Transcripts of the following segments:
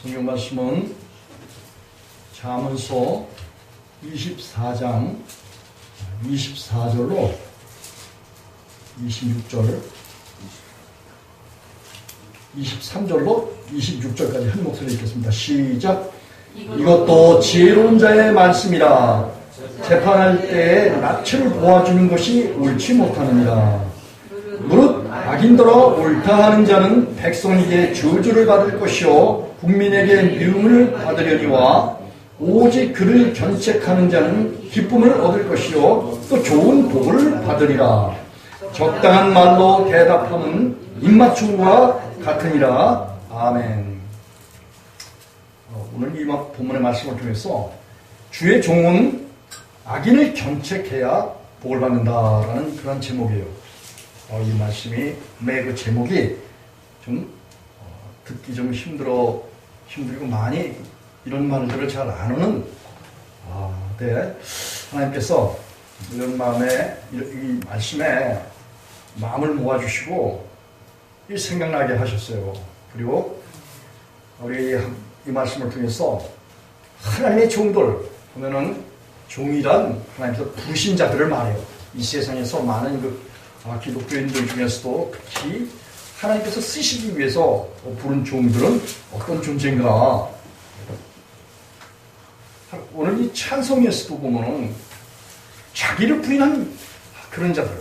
성경 말씀은 잠언서 24장 24절로 26절 23절로 26절까지 한 목소리 읽겠습니다. 시작. 이것도 지혜로운 자의 말씀이라. 재판할 때에 낯을 보아주는 것이 옳지 못하느니라. 무릇 악인더러 옳다 하는 자는 백성에게 저주를 받을 것이요 국민에게 미움을 받으려니와 오직 그를 견책하는 자는 기쁨을 얻을 것이요 또 좋은 복을 받으리라. 적당한 말로 대답함은 입맞춤과 같으니라. 아멘. 오늘 이 본문의 말씀을 통해서 주의 종은 악인을 견책해야 복을 받는다라는 그런 제목이에요. 이 말씀이 그 제목이 좀 듣기 좀 힘들고 많이 이런 말들을 잘 안 오는 네. 하나님께서 이런 이 말씀에 마음을 모아주시고 생각나게 하셨어요. 그리고 우리 이 말씀을 통해서 하나님의 종들 보면은 종이란 하나님께서 부르신 자들을 말해요. 이 세상에서 많은 기독교인들 중에서도 특히 하나님께서 쓰시기 위해서 부른 종들은 어떤 존재인가. 오늘 이 찬송에서도 보면은 자기를 부인한 그런 자들,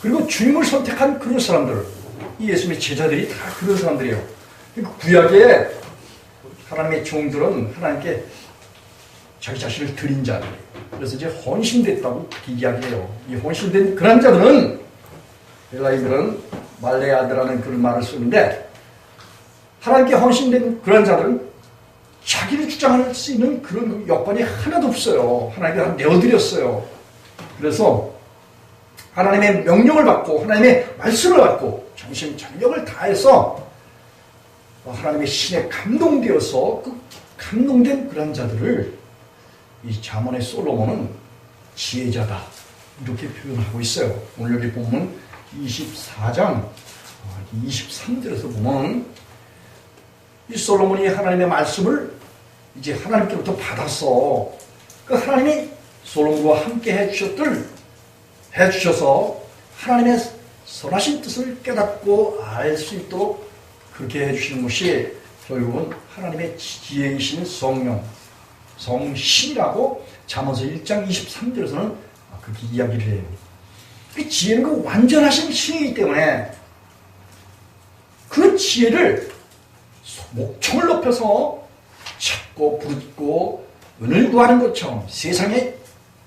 그리고 주님을 선택한 그런 사람들, 이 예수님의 제자들이 다 그런 사람들이에요. 구약의 하나님의 종들은 하나님께 자기 자신을 드린 자들, 그래서 이제 헌신됐다고 이야기해요. 이 헌신된 그런 자들은 헬라인들은 말레아드라는 그런 말을 쓰는데, 하나님께 헌신된 그런 자들은 자기를 주장할 수 있는 그런 여건이 하나도 없어요. 하나님께 내어드렸어요. 그래서 하나님의 명령을 받고 하나님의 말씀을 받고 정신전력을 다해서 하나님의 신에 감동되어서 그 감동된 그런 자들을 이 잠언의 솔로몬은 지혜자다 이렇게 표현하고 있어요. 오늘 여기 보면 24장 23절에서 보면 이 솔로몬이 하나님의 말씀을 이제 하나님께부터 받아서 그 하나님이 솔로몬과 함께 해주셔서 하나님의 선하신 뜻을 깨닫고 알 수 있도록 그렇게 해주시는 것이 결국은 하나님의 지혜이신 성령, 성신이라고 잠언서 1장 23절에서는 그렇게 이야기를 해요. 그 지혜는 그 완전하신 신이기 때문에 그 지혜를 목청을 높여서 찾고 부르고 은을 구하는 것처럼 세상에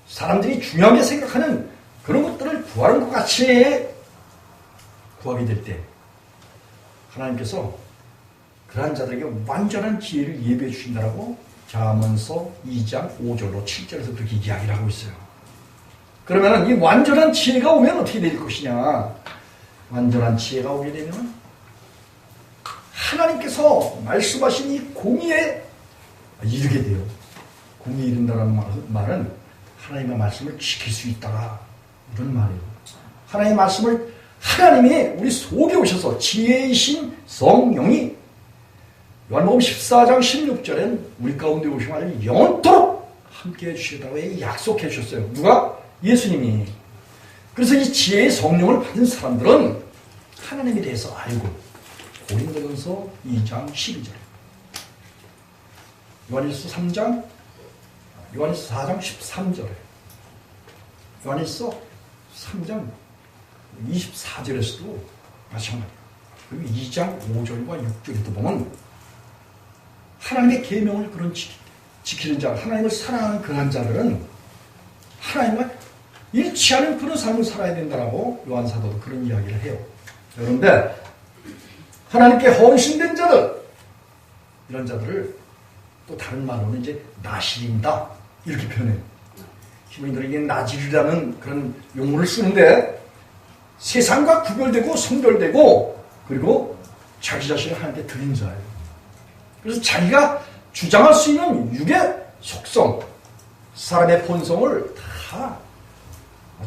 사람들이 중요하게 생각하는 그런 것들을 구하는 것 같이 구하게 될 때 하나님께서 그러한 자들에게 완전한 지혜를 예비해 주신다라고 잠언서 2장 5절로 7절에서 그렇게 이야기를 하고 있어요. 그러면 이 완전한 지혜가 오면 어떻게 될 것이냐? 완전한 지혜가 오게 되면 하나님께서 말씀하신 이 공의에 이르게 돼요. 공의에 이른다는 말은 하나님의 말씀을 지킬 수 있다라 이런 말이에요. 하나님의 말씀을 하나님이 우리 속에 오셔서 지혜이신 성령이 요한복음 14장 16절엔 우리 가운데 오셔서 영원토록 함께해 주시겠다고 약속해 주셨어요. 누가? 예수님이. 그래서 이 지혜의 성령을 받은 사람들은 하나님에 대해서 알고 고린도전서 2장 12절 요한일서 3장 요한일서 4장 13절에 요한일서 3장 24절에서도 마찬가지예요. 그리고 2장 5절과 6절에도 보면 하나님의 계명을 그런 지키는 자, 하나님을 사랑하는 그런 자들은 하나님과 일치하는 그런 삶을 살아야 된다라고 요한사도도 그런 이야기를 해요. 그런데 하나님께 헌신된 자들, 이런 자들을 또 다른 말로는 이제 나실인다 이렇게 표현해요. 히브리인들에게 나질이라는 그런 용어를 쓰는데 세상과 구별되고 성별되고 그리고 자기 자신을 하나님께 드린 자예요. 그래서 자기가 주장할 수 있는 육의 속성, 사람의 본성을 다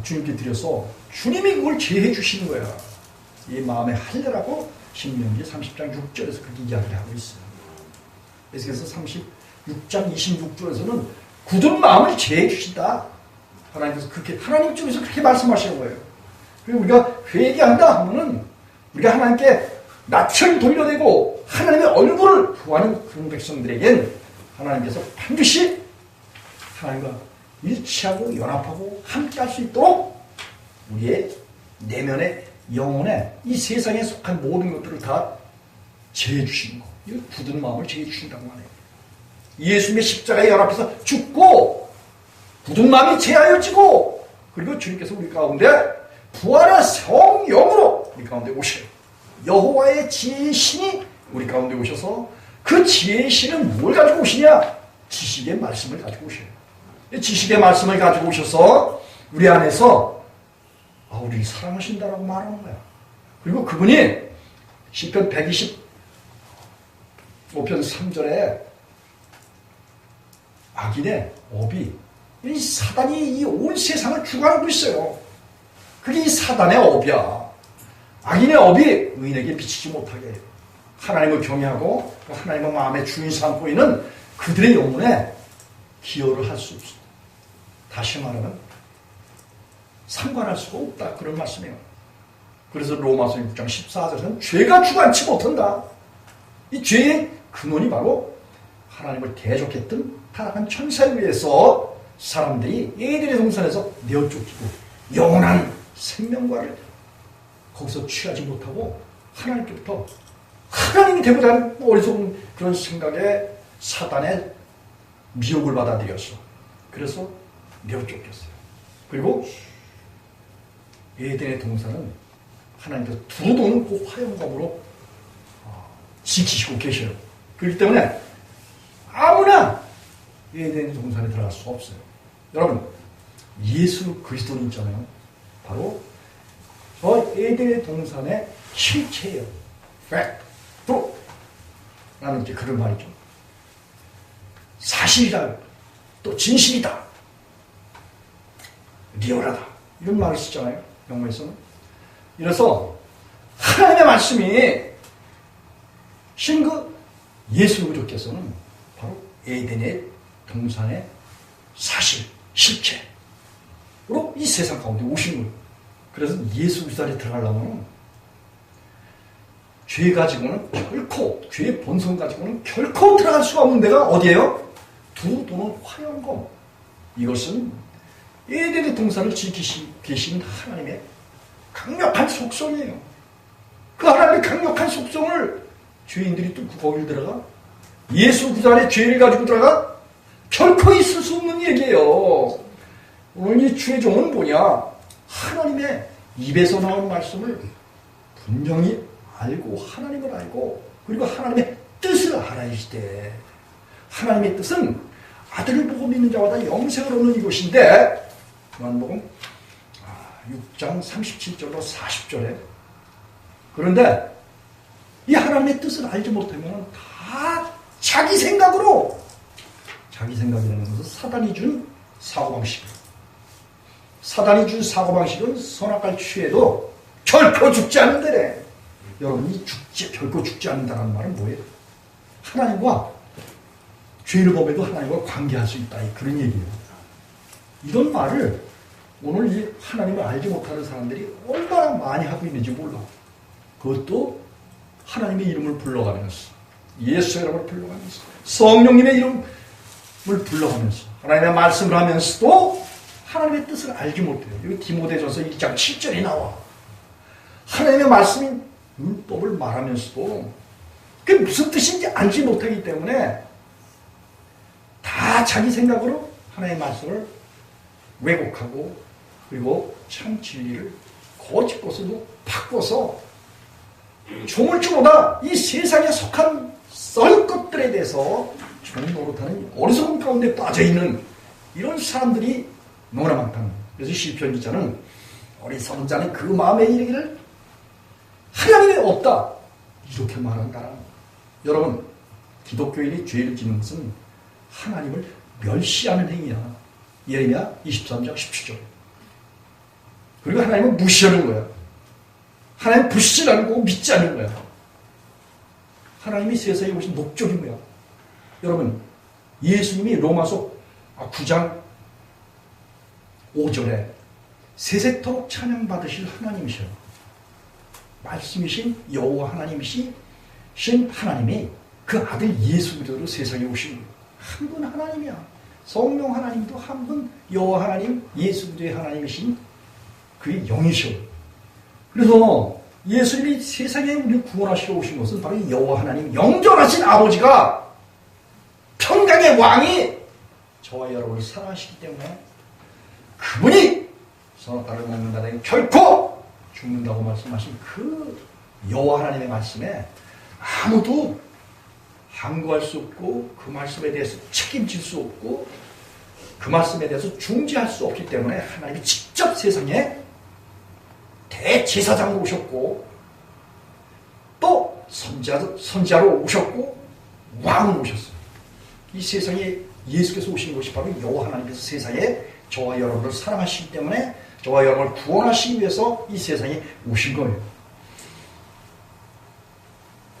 주님께 드려서 주님이 그걸 제해 주시는 거야. 이 마음에 할례라고 신명기 30장 6절에서 그렇게 이야기를 하고 있어요. 에스겔서 36장 26절에서는 굳은 마음을 제해 주신다. 하나님께서 그렇게, 하나님 쪽에서 그렇게 말씀하시는 거예요. 그리고 우리가 회개한다 하면은 우리가 하나님께 낯을 돌려내고 하나님의 얼굴을 구하는 그런 백성들에겐 하나님께서 반드시 하나님과 일치하고 연합하고 함께 할 수 있도록 우리의 내면의 영혼에 이 세상에 속한 모든 것들을 다 제해 주시는 거. 이 굳은 마음을 제해 주신다고 하네요. 예수님의 십자가에 연합해서 죽고 굳은 마음이 제하여지고 그리고 주님께서 우리 가운데 부활의 성령으로 우리 가운데 오셔요. 여호와의 지혜의 신이 우리 가운데 오셔서 그 지혜의 신은 뭘 가지고 오시냐? 지식의 말씀을 가지고 오셔요. 지식의 말씀을 가지고 오셔서 우리 안에서 우리를 사랑하신다라고 말하는 거야. 그리고 그분이 시편 125편 3절에 악인의 업이 이 사단이 이 온 세상을 주관하고 있어요. 그게 이 사단의 업이야. 악인의 업이 의인에게 미치지 못하게 해요. 하나님을 경외하고 하나님의 마음에 주인 삼고 있는 그들의 영혼에 기여를 할 수 없습니다. 다시 말하면 상관할 수가 없다. 그런 말씀이에요. 그래서 로마서 6장 14절에는 죄가 주관치 못한다. 이 죄의 근원이 바로 하나님을 대적했던 타락한 천사에 의해서 사람들이 에덴의 동산에서 내어 쫓기고 영원한 생명과를 거기서 취하지 못하고 하나님께부터 하나님이 되고자 하는 어리석은 그런 생각에 사단의 미혹을 받아들였어. 그래서 내어 쫓겼어요. 그리고 에덴의 동산은 하나님께서 두루도는 그 화영감으로 지키시고 계셔요. 그렇기 때문에 아무나 에덴의 동산에 들어갈 수 없어요. 여러분, 예수 그리스도는 있잖아요. 바로 저 에덴의 동산의 실체예요. 팩트. 라는 이제 그런 말이죠. 사실이다. 또 진실이다. 리얼하다. 이런 말을 쓰잖아요. 영어에서는. 이래서 하나님의 말씀이 신 그 예수 그리스도께서는 바로 에덴의 동산의 사실, 실체로 이 세상 가운데 오신 거예요. 그래서 예수 그리스도 안에 들어가려면 죄 가지고는 결코, 죄의 본성 가지고는 결코 들어갈 수가 없는 데가 어디예요? 두 또는 화영검. 이것은 에덴의 동산을 지키시고 계시는 하나님의 강력한 속성이에요. 그 하나님의 강력한 속성을 죄인들이 뚫고 거기를 들어가? 예수 그리스도 안에 죄를 가지고 들어가? 결코 있을 수 없는 얘기예요. 오늘 이 주의 종은 뭐냐? 하나님의 입에서 나온 말씀을 분명히 알고 하나님을 알고 그리고 하나님의 뜻을 알아야지돼. 하나님의 뜻은 아들을 보고 믿는 자마다 영생을 얻는 이것인데 요한복음 6장 37절로 40절에 그런데 이 하나님의 뜻을 알지 못하면 다 자기 생각으로 자기 생각이라는 것은 사단이 준 사고방식이에요. 사단이 준 사고방식은 선악과를 취해도 결코 죽지 않는다래. 여러분이 결코 죽지 않는다는 말은 뭐예요? 하나님과 죄를 범해도 하나님과 관계할 수 있다. 그런 얘기예요. 이런 말을 오늘 이 하나님을 알지 못하는 사람들이 얼마나 많이 하고 있는지 몰라. 그것도 하나님의 이름을 불러가면서 예수의 이름을 불러가면서 성령님의 이름을 불러가면서 하나님의 말씀을 하면서도 하나님의 뜻을 알지 못해요. 여기 디모데전서 1장 7절이 나와. 하나님의 말씀인 율법을 말하면서도 그게 무슨 뜻인지 알지 못하기 때문에 다 자기 생각으로 하나님의 말씀을 왜곡하고 그리고 참 진리를 거짓 것으로 바꿔서 조물주보다 이 세상에 속한 썰 것들에 대해서 종 노릇하는 어리석은 가운데 빠져있는 이런 사람들이 너무나 많다는 거예요. 그래서 시편 기자는 어리석은 자는 그 마음에 이르기를 하나님이 없다 이렇게 말한다라는 거예요. 여러분, 기독교인이 죄를 짓는 것은 하나님을 멸시하는 행위야. 예레미야 23장 17절. 그리고 하나님을 무시하는 거야. 하나님 불신하는 거고 믿지 않는 거야. 하나님이 세상에 오신 목적이 뭐야? 여러분, 예수님이 로마서 9장 5절에 세세토록 찬양받으실 하나님이셔. 말씀이신 여호와 하나님이신 하나님이 그 아들 예수 그리스도로 세상에 오신 거예요. 한 분 하나님이야. 성령 하나님도 한 분 여호와 하나님 예수 그리스도의 하나님이신 그의 영이셔. 그래서 예수님이 세상에 우리를 구원하시러 오신 것은 바로 여호와 하나님 영존하신 아버지가 평강의 왕이 저와 여러분을 사랑하시기 때문에 그분이 선악과를 먹는 자는 결코 죽는다고 말씀하신 그 여호와 하나님의 말씀에 아무도 항거할 수 없고 그 말씀에 대해서 책임질 수 없고 그 말씀에 대해서 중지할 수 없기 때문에 하나님이 직접 세상에 대제사장으로 오셨고 또 선지자로 오셨고 왕으로 오셨어요. 이 세상에 예수께서 오신 것이 바로 여호와 하나님께서 세상에 저와 여러분을 사랑하시기 때문에 저와 여러분을 구원하시기 위해서 이 세상에 오신 거예요.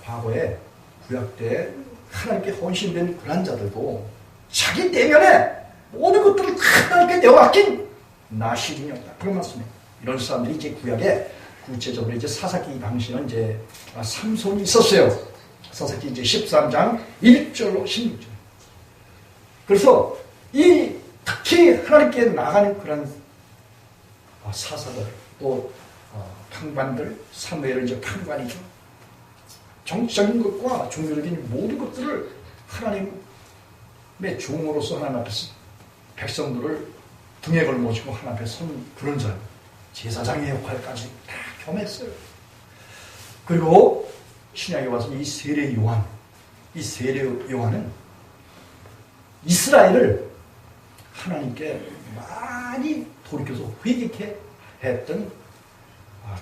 과거에 구약 때 하나님께 헌신된 그런 자들도 자기 내면에 모든 것들을 하나님께 내어맡긴 나실인이었다. 그런 말씀이에요. 이런 사람들이 이제 구약에 구체적으로 이제 사사기 당시에는 이제 삼손이 있었어요. 사사기 이제 13장 1절로 16절. 그래서 이 특히 하나님께 나가는 그런 사사들 또 판관들, 사무엘은 이제 판관이죠. 정치적인 것과 종교적인 모든 것들을 하나님의 종으로서 하나님 앞에서 백성들을 등에 걸머쥐고 하나님 앞에 선 그런 자예요. 제사장의 역할까지 다 겸했어요. 그리고 신약에 와서 이 세례 요한은 이스라엘을 하나님께 많이 돌이켜서 회개케 했던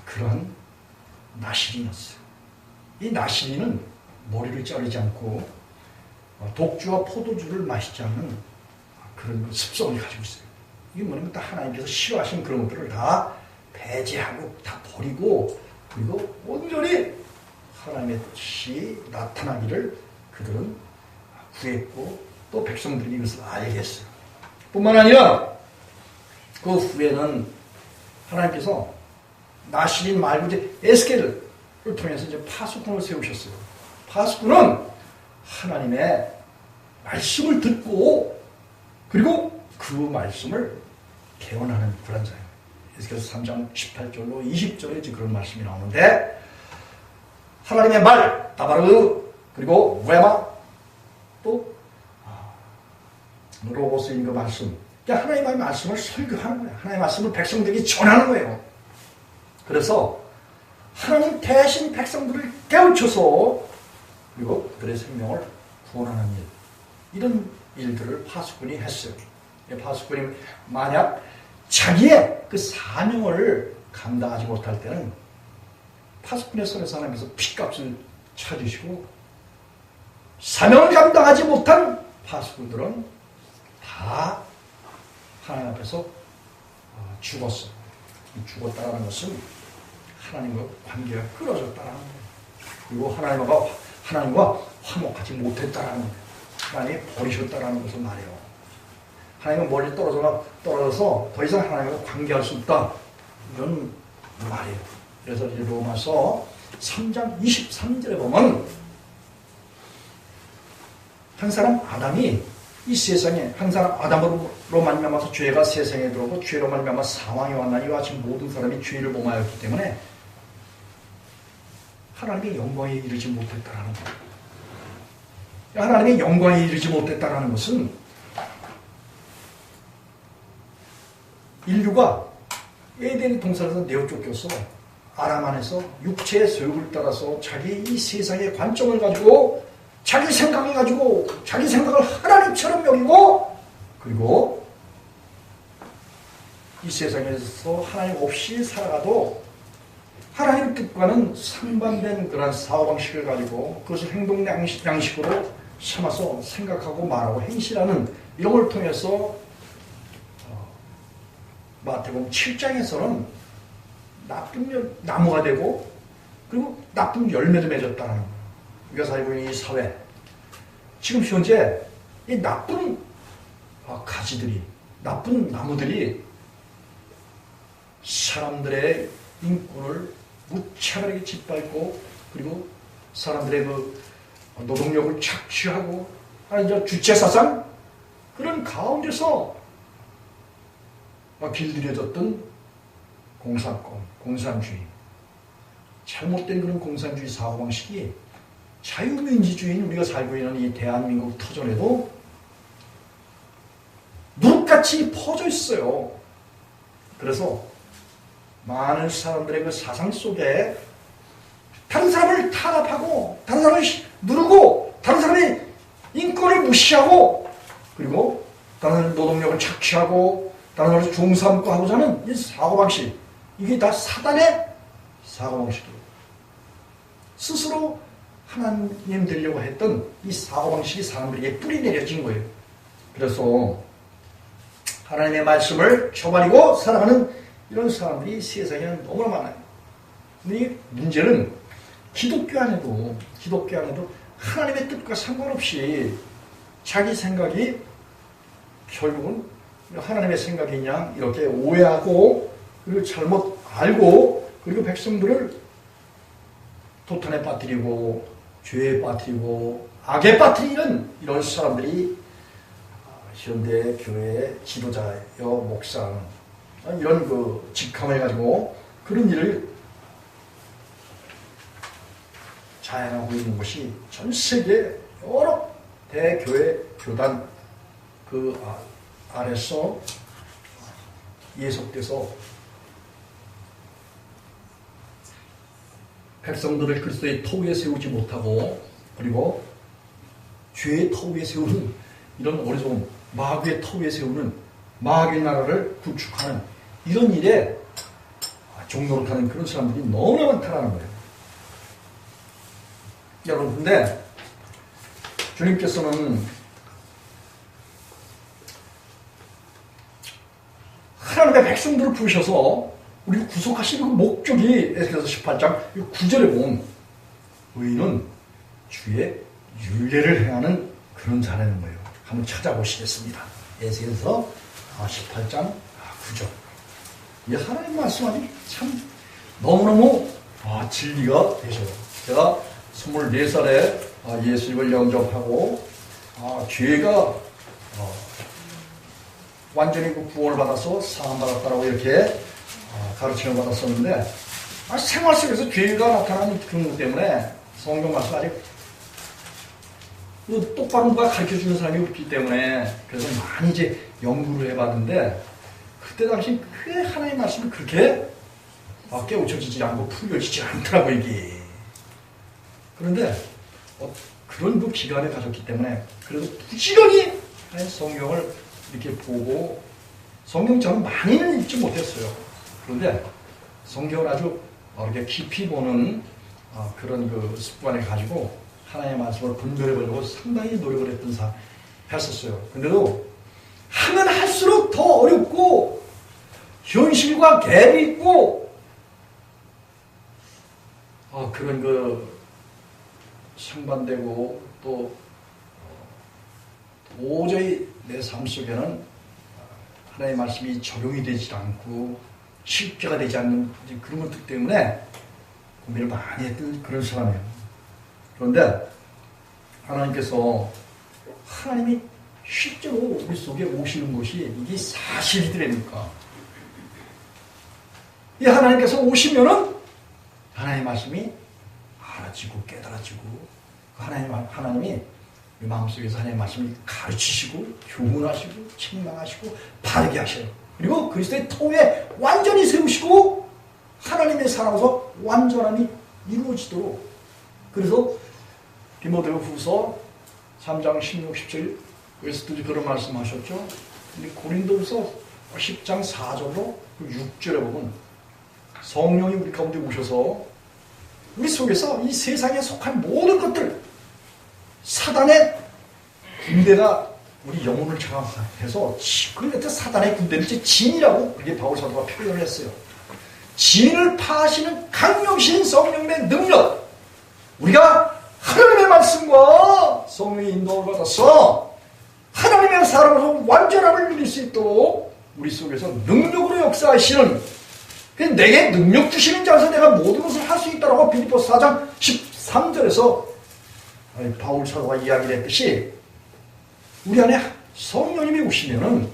그러한 나실인이었어요. 이 나실인은 머리를 자르지 않고 독주와 포도주를 마시지 않는 그런 습성을 가지고 있어요. 이게 뭐냐면 다 하나님께서 싫어하시는 그런 것들을 다 배제하고 다 버리고 그리고 온전히 하나님의 뜻이 나타나기를 그들은 구했고 또 백성들이 이것을 알게 했어요. 뿐만 아니라 그 후에는 하나님께서 나실인 말고 이제 에스겔을 통해서 이제 파수꾼을 세우셨어요. 파수꾼은 하나님의 말씀을 듣고 그리고 그 말씀을 개헌하는 그런 자예요. 에스겔서 3장 18절로 20절에 이제 그런 말씀이 나오는데 하나님의 말, 다바르 그리고 레마 또 로고스인 그 말씀, 그러니까 하나님의 말씀을 설교하는 거예요. 하나님의 말씀을 백성들에게 전하는 거예요. 그래서 하나님 대신 백성들을 깨우쳐서 그리고 그들의 생명을 구원하는 일, 이런 일들을 파수꾼이 했어요. 파수꾼이 만약 자기의 그 사명을 감당하지 못할 때는 파수꾼의 손에서 하나님께서 핏값을 쳐주시고 사명을 감당하지 못한 파수꾼들은 다 하나님 앞에서 죽었어요. 죽었다는 것은 하나님과 관계가 끊어졌다는 거예요. 그리고 하나님과 화목하지 못했다는 거예요. 하나님이 버리셨다는 것을 말해요. 하나님은 멀리 떨어져서 더 이상 하나님과 관계할 수 없다. 이런 말이에요. 그래서 이제 로마서 3장 23절에 보면 한 사람 아담이 이 세상에 한 사람 아담으로 말미암아서 죄가 세상에 들어오고 죄로 말미암아 사망이 왔나니 이와 같이 모든 사람이 죄를 범하였기 때문에 하나님의 영광에 이르지 못했다라는 거예요. 하나님의 영광에 이르지 못했다라는 것은 인류가 에덴 동산에서 내어 쫓겨서 아람 안에서 육체의 소욕을 따라서 자기 이 세상의 관점을 가지고 자기 생각을 가지고 자기 생각을 하나님처럼 여기고 그리고 이 세상에서 하나님 없이 살아가도 하나님 뜻과는 상반된 그런 사고방식을 가지고 그것을 행동 양식으로 삼아서 생각하고 말하고 행실하는 이런 걸 통해서 마태복음 7장에서는 나쁜 나무가 되고 그리고 나쁜 열매도 맺었다는 거예요. 우리가 살고 있는 이 사회, 지금 현재 이 나쁜 가지들이, 나쁜 나무들이 사람들의 인권을 무차별하게 짓밟고, 그리고 사람들의 그 노동력을 착취하고, 이제 주체사상 그런 가운데서 길들여졌던 공산권, 공산주의, 잘못된 그런 공산주의 사고방식이 자유민주주의인 우리가 살고 있는 이 대한민국 터전에도 누룩같이 퍼져 있어요. 그래서 많은 사람들의 그 사상 속에 다른 사람을 탄압하고, 다른 사람을 누르고, 다른 사람의 인권을 무시하고, 그리고 다른 사람의 노동력을 착취하고, 다른 사람을 중삼고 하고자 하는 이 사고방식, 이게 다 사단의 사고방식이에요. 스스로 하나님 되려고 했던 이 사고방식이 사람들에게 뿌리 내려진 거예요. 그래서 하나님의 말씀을 저버리고 살아가는 이런 사람들이 세상에 너무나 많아요. 근데 이 문제는 기독교 안에도 하나님의 뜻과 상관없이 자기 생각이 결국은 하나님의 생각이냐 이렇게 오해하고, 그리고 잘못 알고, 그리고 백성들을 도탄에 빠뜨리고 죄에 빠뜨리고 악에 빠뜨리는 이런 사람들이 현대 교회의 지도자여 목사, 이런 그 직함을 가지고 그런 일을 자행하고 있는 것이 전 세계 여러 대교회 교단 그 안에서 예속돼서 백성들을 그리스도의 터 위에 세우지 못하고, 그리고 죄의 터 위에 세우는 이런 어리석은 마귀의 터 위에 세우는 마귀의 나라를 구축하는 이런 일에 종노릇하는 그런 사람들이 너무나 많다는 거예요. 여러분, 근데 주님께서는 하나님의 백성들을 부르셔서 우리를 구속하시는 그 목적이 에스겔서 18장 9절에 보면 의인은 주의 율례를 행하는 그런 자라는 거예요. 한번 찾아보시겠습니다. 에스겔서 18장 9절. 이 하나님 말씀하니 참 너무너무 진리가 되셔요. 제가 24살에 예수님을 영접하고 죄가 완전히 그 구원을 받아서 사함받았다라고 이렇게 가르침을 받았었는데, 생활 속에서 죄가 나타나는 그런 것 때문에 성경 말씀 아직 똑바로 누가 가르쳐주는 사람이 없기 때문에 그래서 많이 이제 연구를 해봤는데, 그때 당시 그 하나님의 말씀이 그렇게 깨우쳐지지 않고 풀려지지 않더라고요, 이게. 그런데 그런 그 기간을 가졌기 때문에 그래도 부지런히 성경을 이렇게 보고, 성경 저는 많이는 읽지 못했어요. 그런데 성경을 아주 이렇게 깊이 보는 그런 그 습관을 가지고 하나님의 말씀을 분별해 보려고 상당히 노력을 했었어요. 근데도 하면 할수록 더 어렵고 현실과 갭이 있고 그런 그 상반되고 또 도저히 내 삶 속에는 하나님의 말씀이 적용이 되지 않고 실제가 되지 않는 그런 것들 때문에 고민을 많이 했던 그런 사람이에요. 그런데 하나님께서 하나님이 실제로 우리 속에 오시는 것이 이게 사실이더라니까. 이 하나님께서 오시면은 하나님의 말씀이 알아지고 깨달아지고, 하나님이 우리 마음속에서 하나님의 말씀을 가르치시고 교훈하시고 책망하시고 바르게 하셔요. 그리고 그리스도의 터에 완전히 세우시고 하나님의 사랑으로서 완전함이 이루어지도록. 그래서 디모데 후서 3장 16, 17 웨스트도 그런 말씀하셨죠. 고린도후서 10장 4절로 6절에 보면 성령이 우리 가운데 오셔서 우리 속에서 이 세상에 속한 모든 것들, 사단의 군대가 우리 영혼을 장악해서, 그래서 사단의 군대는 이제 진이라고 그게 바울 사도가 표현을 했어요. 진을 파하시는 강력신 성령의 능력, 우리가 하나님의 말씀과 성령의 인도를 받아서 하나님의 사람으로 완전함을 누릴 수 있도록 우리 속에서 능력으로 역사하시는, 내게 능력 주시는 자에서 내가 모든 것을 할 수 있다라고 빌립보서 4장 13절에서 바울 사도가 이야기를 했듯이 우리 안에 성령님이 오시면은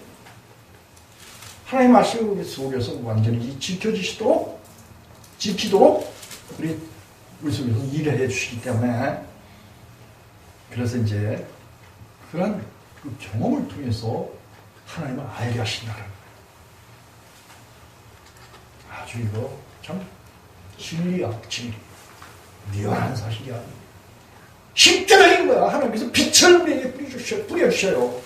하나님의 말씀 속에서 완전히 지키도록 우리 속에서 일을 해 주시기 때문에, 그래서 이제 그런 그 경험을 통해서 하나님을 알게 하신다는 거예요. 아주 이거 참 진리야, 진리. 묘한 사실이야. 십자가인 거야. 하나님께서 빛을 우리에게 뿌려주셔요.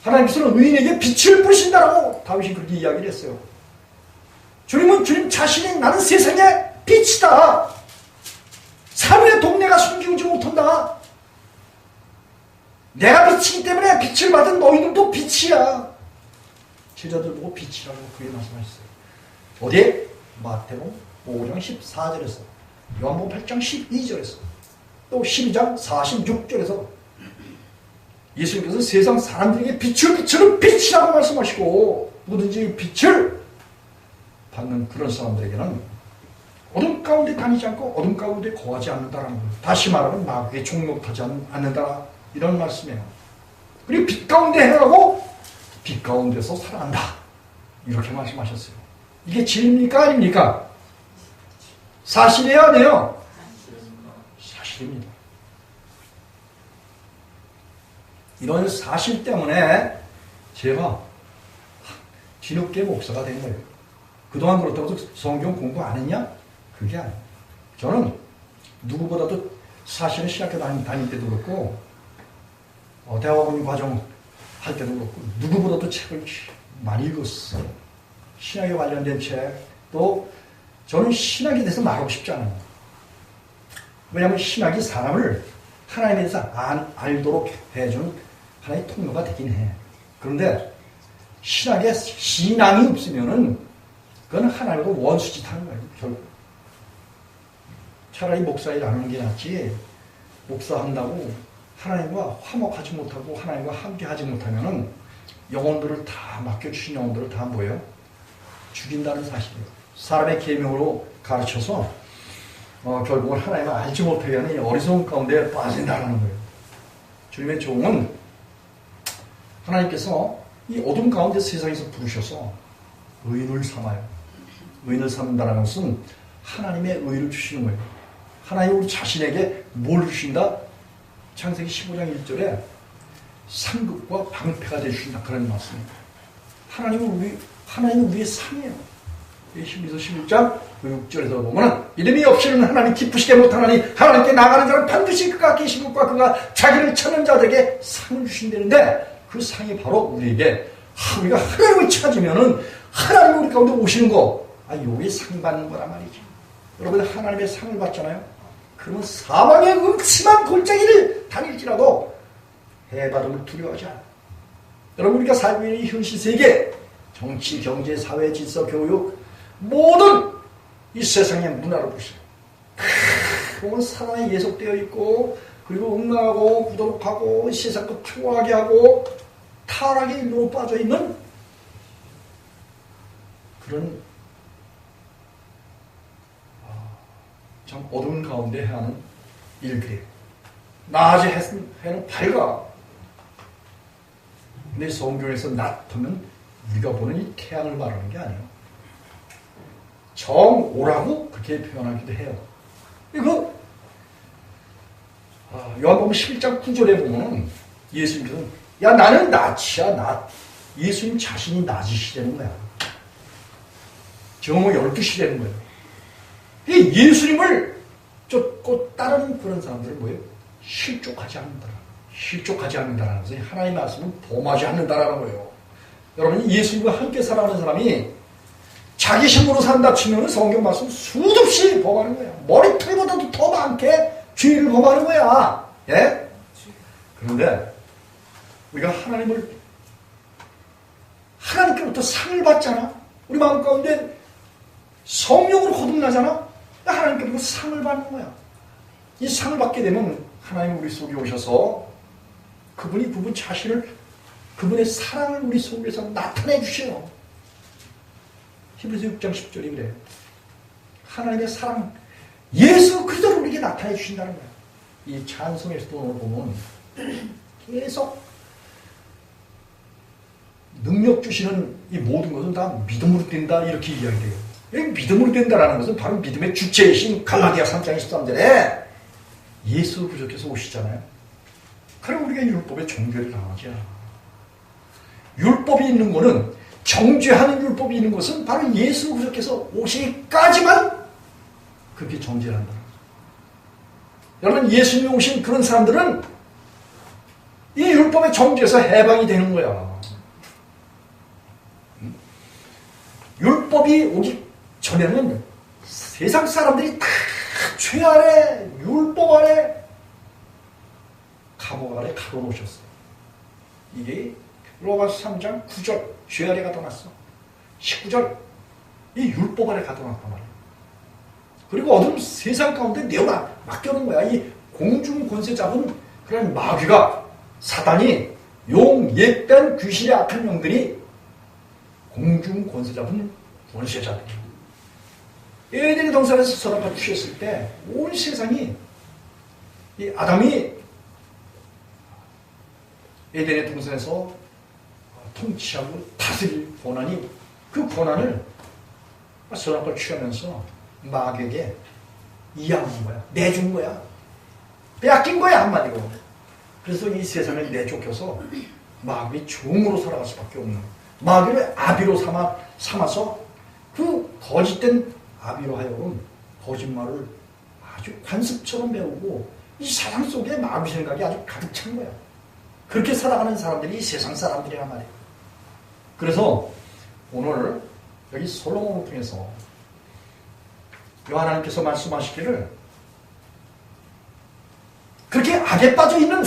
하나님께서는 의인에게 빛을 뿌리신다라고 다윗이 그렇게 이야기를 했어요. 주님은 주님 자신이 나는 세상의 빛이다. 사물의 동네가 숨기지 못한다. 내가 빛이기 때문에 빛을 받은 너희들도 빛이야. 제자들 보고 빛이라고 그렇게 말씀하셨어요. 어디에? 마태복음 5장 14절에서, 요한복음 8장 12절에서, 또 12장 46절에서 예수님께서 세상 사람들에게 빛을 비추는 빛이라고 말씀하시고, 누구든지 빛을 받는 그런 사람들에게는 어둠 가운데 다니지 않고 어둠 가운데 거하지 않는다라는 거예요. 다시 말하면 마귀에 종록하지 않는다, 이런 말씀이에요. 그리고 빛 가운데 행하고 빛 가운데서 살아간다, 이렇게 말씀하셨어요. 이게 진리입니까 아닙니까? 사실이에요 아니에요? 사실입니다. 이런 사실 때문에 제가 뒤늦게 목사가 된 거예요. 그동안 그렇다고 성경 공부 안 했냐? 그게 아니에요. 저는 누구보다도 사실은 신학교 다닐 때도 그렇고, 대학원 과정 할 때도 그렇고, 누구보다도 책을 많이 읽었어요. 신학에 관련된 책. 또 저는 신학에 대해서 말하고 싶지 않아요. 왜냐하면 신학이 사람을 하나님에 대해서 알도록 해주는 하나의 통로가 되긴 해. 그런데 신학에 신앙이 없으면은 그건 하나님과 원수짓 하는 거예요, 결국. 차라리 목사일 안 하는 게 낫지, 목사한다고 하나님과 화목하지 못하고 하나님과 함께하지 못하면은 영혼들을 다 맡겨주신 영혼들을 다 뭐예요? 죽인다는 사실이에요. 사람의 계명으로 가르쳐서 결국은 하나님을 알지 못하게 하는 어리석은 가운데 빠진다는 거예요. 주님의 종은 하나님께서 이 어둠 가운데 세상에서 부르셔서 의인을 삼아요. 의인을 삼는다는 것은 하나님의 의를 주시는 거예요. 하나님 우리 자신에게 뭘 주신다? 창세기 15장 1절에 상급과 방패가 되주신다, 그런 말씀입니다. 하나님은 우리의 상이에요. 히브리서 11장 6절에서 보면 이름이 없이는 하나님 기쁘시게 못하나니 하나님께 나가는 자는 반드시 그가 계신 것과 그가 자기를 찾는 자들에게 상을 주신다는데, 그 상이 바로 우리에게, 우리가 하나님을 찾으면은 하나님이 우리 가운데 오시는 거, 요게 상 받는 거란 말이지. 여러분, 하나님의 상을 받잖아요. 그러면 사망의 음침한 골짜기를 다닐지라도 해바름을 두려워하지 않아요. 여러분, 우리가 살고 있는 이 현실 세계, 정치, 경제, 사회, 질서, 교육, 모든 이 세상의 문화를 보세요. 그건 사랑에 예속되어 있고, 그리고 엉망하고 부도덕하고 세상도 초라하게 하고 타락의 일로 빠져 있는 그런 참 어두운 가운데 하는 일들이에요. 낮에 해는 밝아. 근데 성경에서 낮하면 우리가 보는 이 태양을 말하는 게 아니에요. 정오라고 그렇게 표현하기도 해요. 이거 요한복음 11장 9절에 보면 예수님께서 야 나는 낮이야 낮. 예수님 자신이 낮이시라는 거야. 정오 12시라는 거예요. 예수님을 쫓고 따르는 그런 사람들은 뭐예요? 실족하지 않는다. 실족하지 않는다는 것은 하나님의 말씀은 범하지 않는다라는 거예요. 여러분, 예수님과 함께 살아가는 사람이 자기 힘으로 산다 치면 성경 말씀 수도 없이 범하는 거야. 머리털보다도 더 많게 죄를 범하는 거야. 예? 그런데 우리가 하나님께로부터 상을 받잖아. 우리 마음 가운데 성령으로 거듭나잖아. 하나님께로부터 상을 받는 거야. 이 상을 받게 되면 하나님 우리 속에 오셔서 그분이 그분 자신을, 그분의 사랑을 우리 속에서 나타내 주셔요. 히브리서 6장 10절이 그래요. 하나님의 사랑, 예수 그리스도를 우리에게 나타내 주신다는 거예요. 이 찬송에서도 오늘 보면 계속 능력 주시는 이 모든 것은 다 믿음으로 된다 이렇게 이야기해요. 믿음으로 된다라는 것은 바로 믿음의 주체이신 갈라디아 3장 23절에 예수 그리스도께서 오시잖아요. 그럼 우리가 율법의 정죄를 당하지 않아. 율법이 있는 것은, 정죄하는 율법이 있는 것은 바로 예수 그리스도께서 오시기까지만 그렇게 정죄를 한다. 여러분, 예수님이 오신 그런 사람들은 이 율법의 정죄에서 해방이 되는 거야. 율법이 오기 전에는 세상 사람들이 다 죄 아래, 율법 아래, 감옥 아래 가둬놓으셨어요. 이게 로마서 3장 9절, 죄 아래 가둬놨어. 19절, 이 율법 아래 가둬놨단 말이에요. 그리고 어두운 세상 가운데 내어놔 맡겨놓은 거야. 이 공중 권세 잡은 그런 마귀가, 사단이, 용, 옛된 귀신의 악한 영들이 공중 권세 잡은 권세자들이에요. 에덴의 동산에서 서로가 주셨을 때 온 세상이, 이 아담이 에덴의 동산에서 통치하고 다스릴 권한이, 그 권한을 선악과를 취하면서 마귀에게 이양한 거야. 내준 거야. 빼앗긴 거야, 한마디로. 그래서 이 세상을 내쫓겨서 마귀의 종으로 살아갈 수밖에 없는, 마귀를 아비로 삼아서 그 거짓된 아비로 하여금 거짓말을 아주 관습처럼 배우고 이 사상 속에 마귀 생각이 아주 가득 찬 거야. 그렇게 살아가는 사람들이 이 세상 사람들이란 말이에요. 그래서 오늘 여기 솔로몬을 통해서 하나님께서 말씀하시기를, 그렇게 악에 빠져있는,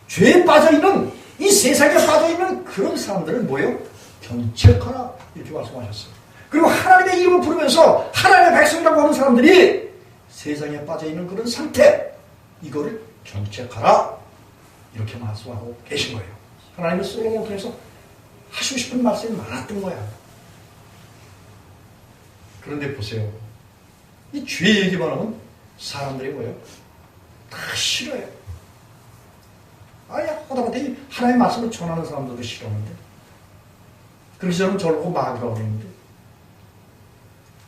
죄에 빠져있는, 이 세상에 빠져있는 그런 사람들은 뭐예요? 견책하라, 이렇게 말씀하셨어요. 그리고 하나님의 이름을 부르면서 하나님의 백성이라고 하는 사람들이 세상에 빠져있는 그런 상태, 이거를 견책하라, 이렇게 말씀하고 계신 거예요. 하나님은 솔로몬을 통해서 하시고 싶은 말씀이 많았던 거야. 그런데 보세요. 이 죄 얘기만 하면 사람들이 뭐예요? 다 싫어요. 아예 하다못해 하나님의 말씀을 전하는 사람들도 싫어하는데, 그렇게 저는 저러고 마귀라고 그러는데,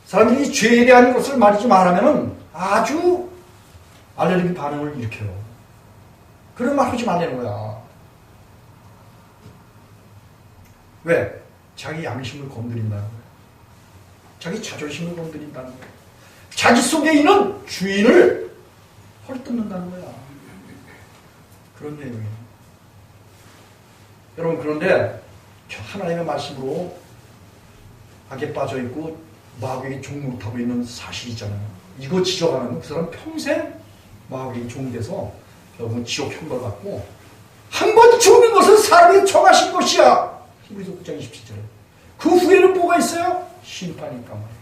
사람들이 이 죄에 대한 것을 말이지 말하면 아주 알레르기 반응을 일으켜요. 그런 말 하지 말라는 거야. 왜? 자기 양심을 건드린다는 거야. 자기 자존심을 건드린다는 거야. 자기 속에 있는 주인을 헐뜯는다는 거야. 그런 내용이에요. 여러분, 그런데 하나님의 말씀으로 악에 빠져있고 마귀의 종노릇하고 있는 사실이 있잖아요. 이거 지적하면 그 사람 평생 마귀의 종돼서 여러분 지옥 형벌 받고, 한 번 죽는 것은 사람이 정하신 것이야. 히브리서 9장 27절에. 그 후에는 뭐가 있어요? 심판이 있단 말이에요.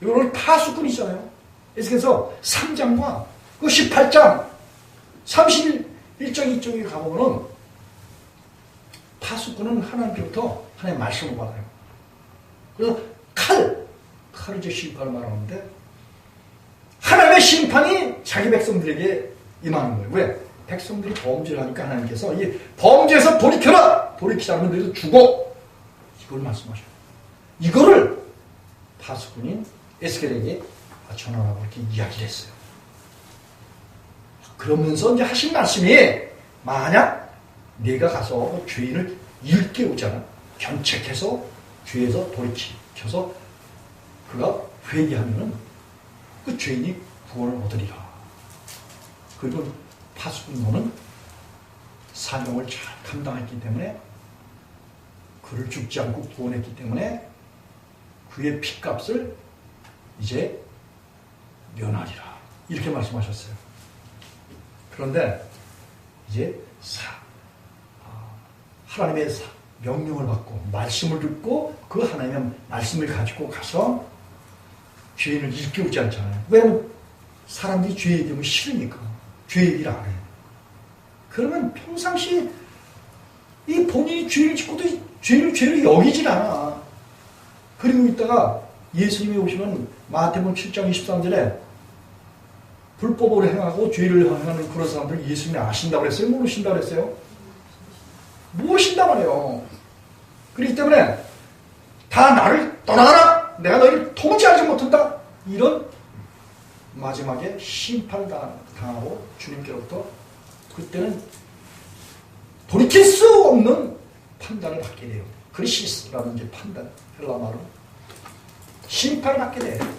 이거는 파수꾼이잖아요. 그래서 3장과 그 18장 31장 2쪽에 가보면은 파수꾼은 하나님께부터 하나님의 말씀을 받아요. 그래서 칼을 이제 심판을 말하는데, 하나님의 심판이 자기 백성들에게 임하는 거예요. 왜? 백성들이 범죄를 하니까 하나님께서 이 범죄에서 돌이켜라! 돌이키지 않으면 너희도 죽어! 이걸 말씀하셔요. 이거를 파수꾼인 에스겔에게 전하라고 이렇게 이야기를 했어요. 그러면서 이제 하신 말씀이, 만약 내가 가서 죄인을 일깨우잖아. 견책해서 죄에서 돌이켜서 그가 회개하면은 그 죄인이 구원을 얻으리라. 그리고 파수꾼 너는 사명을 잘 감당했기 때문에, 그를 죽지 않고 구원했기 때문에 그의 핏값을 이제 면하리라. 이렇게 말씀하셨어요. 그런데 이제 하나님의 명령을 받고 말씀을 듣고 그 하나님의 말씀을 가지고 가서 죄인을 일깨우지 않잖아요. 왜냐면 사람들이 죄 얘기하면 싫으니까 죄 얘기를 안 해. 그러면 평상시에 이 본인이 죄를 짓고도 죄를 여기질 않아. 그리고 있다가 예수님이 오시면 마태복음 7장 23절에 불법으로 행하고 죄를 행하는 그런 사람들 예수님이 아신다고 그랬어요? 모르신다고 그랬어요? 모르신단 말이에요. 그렇기 때문에 다 나를 떠나가라! 내가 너희를 도무지 알지 못한다! 이런 마지막에 심판을 당하고 주님께로부터 그때는 돌이킬 수 없는 판단을 받게 돼요. 그리시스라는 게 판단, 헬라말로 심판을 받게 돼요.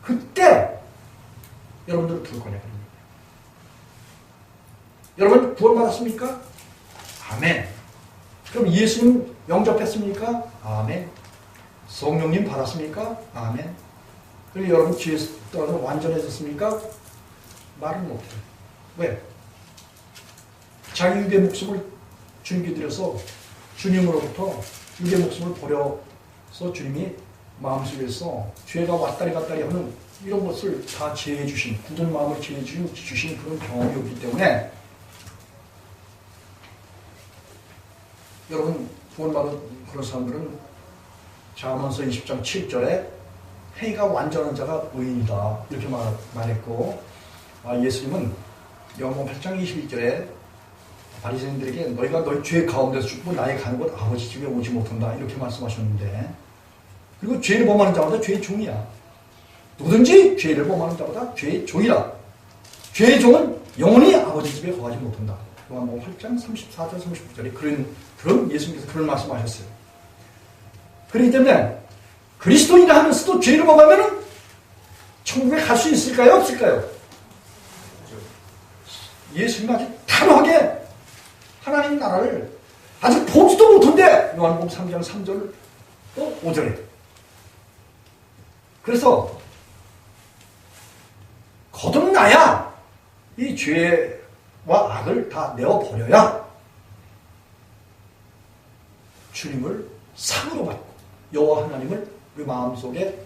그때 여러분들은 부를 거냐. 여러분 구원받았습니까? 아멘. 그럼 예수님 영접했습니까? 아멘. 성령님 받았습니까? 아멘. 그리고 여러분 죄에서 떠나서 완전해졌습니까? 말은 못해요. 왜? 자기 육의 목숨을 주님께 드려서 주님으로부터 육의 목숨을 버려서 주님이 마음속에서 죄가 왔다리 갔다리 하는 이런 것을 다 제해 주신, 굳은 마음을 제해 주신 그런 경험이 없기 때문에 여러분 구원받은 그런 사람들은 잠언서 20장 7절에 행위가 완전한 자가 의인이다 이렇게 말했고, 예수님은 요한복음 8장 21절에 바리새인들에게 너희가 너희 죄 가운데서 죽고 나의 가는 곳 아버지 집에 오지 못한다 이렇게 말씀하셨는데, 그리고 죄를 범하는 자마다 죄의 종이야. 누구든지 죄를 범하는 자마다 죄의 종이라. 죄의 종은 영원히 아버지 집에 거하지 못한다. 요한복음 8장 34절 39절에 그런 예수님께서 그런 말씀하셨어요. 그렇기 때문에 그리스도인이라 하면서도 죄를 범하면 천국에 갈 수 있을까요? 없을까요? 예수님 아주 단호하게 하나님 나라를 아직 보지도 못한데 요한복음 3장 3절 또 5절에 그래서 거듭나야 이 죄와 악을 다 내어버려야 주님을 상으로 받고 여호와 하나님을 우리 마음속에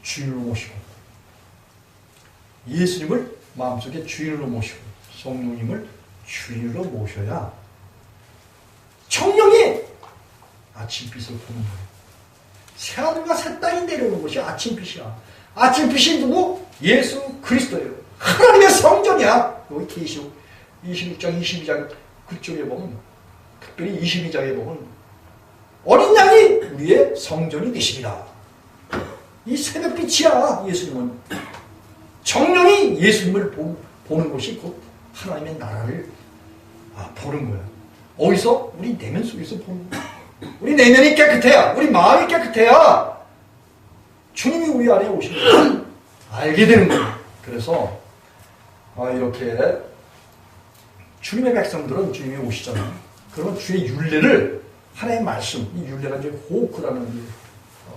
주인으로 모시고 예수님을 마음속에 주인으로 모시고 성령님을 주인으로 모셔야 청령이 아침빛을 보는 거예요. 새하늘과 새 땅이 내려오는 것이 아침빛이야. 아침빛이 누구? 예수 그리스도예요. 하나님의 성전이야. 여기 계시록 26장 22장 그쪽에 보면, 특별히 22장에 보면 어린 양이 우리의 성전이 되십니다. 이 새벽빛이야. 예수님은 정령이 예수님을 보는 것이 곧 하나님의 나라를 보는 거야. 어디서? 우리 내면 속에서 보는 거야. 우리 내면이 깨끗해야, 우리 마음이 깨끗해야 주님이 우리 안에 오시는 걸 알게 되는 거예요. 그래서 이렇게 주님의 백성들은 주님이 오시잖아요. 그러면 주의 율례를, 하나의 말씀, 이 율례가 이제 호크라는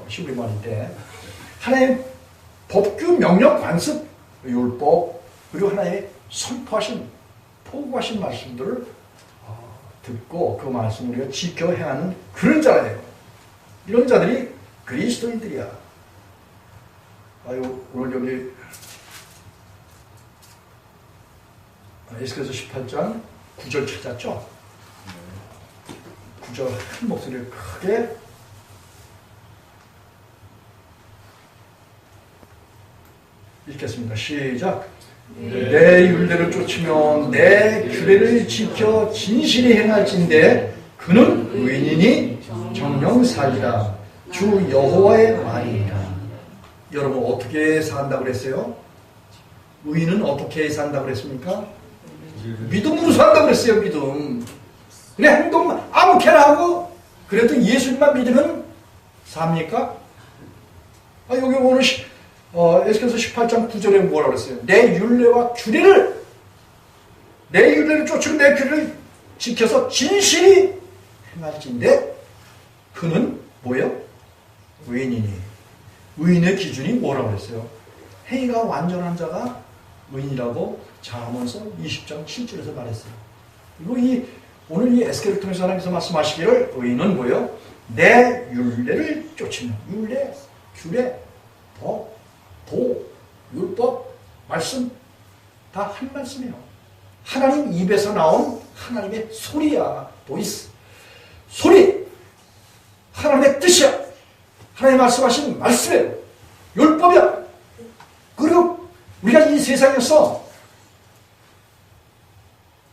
히브리 말인데, 하나의 법규, 명령, 관습, 율법, 그리고 하나의 선포하신, 포구하신 말씀들을 듣고 그 말씀을 우리가 지켜 행하는 그런 자예요. 이런 자들이 그리스도인들이야. 오늘 여기 에스겔서 18장 9절 찾았죠? 9절 큰 목소리를 크게 읽겠습니다. 시작. 내 율례를 쫓으며 내 규례를 지켜 진실히 행할진대 그는 의인이니 정령살리라. 주 여호와의 말이니라. 여러분 어떻게 산다고 그랬어요? 의인은 어떻게 산다고 그랬습니까? 믿음으로 산다고 그랬어요. 믿음. 그냥 행동만 아무렇게나 하고 그래도 예수님만 믿으면 삽니까? 여기 오늘 에스겔서 18장 9절에 뭐라고 그랬어요? 내 율례와 규례를, 내 율례를 쫓으고 내 규례를 지켜서 진실히 행할진대 그는 뭐예요? 의인이니. 의인의 기준이 뭐라고 그랬어요? 행위가 완전한 자가 의인이라고 잠언서 20장 7절에서 말했어요. 그리고 오늘 이 에스겔을 통해서 하나님께서 말씀하시기를 의인은 뭐예요? 내 율례를 쫓으면, 율례, 규례, 법, 도, 율법, 말씀 다 한 말씀이에요. 하나님 입에서 나온 하나님의 소리야. 보이스. 소리. 하나님의 뜻이야. 하나님 말씀하신 말씀이에요. 율법이야. 그리고 우리가 이 세상에서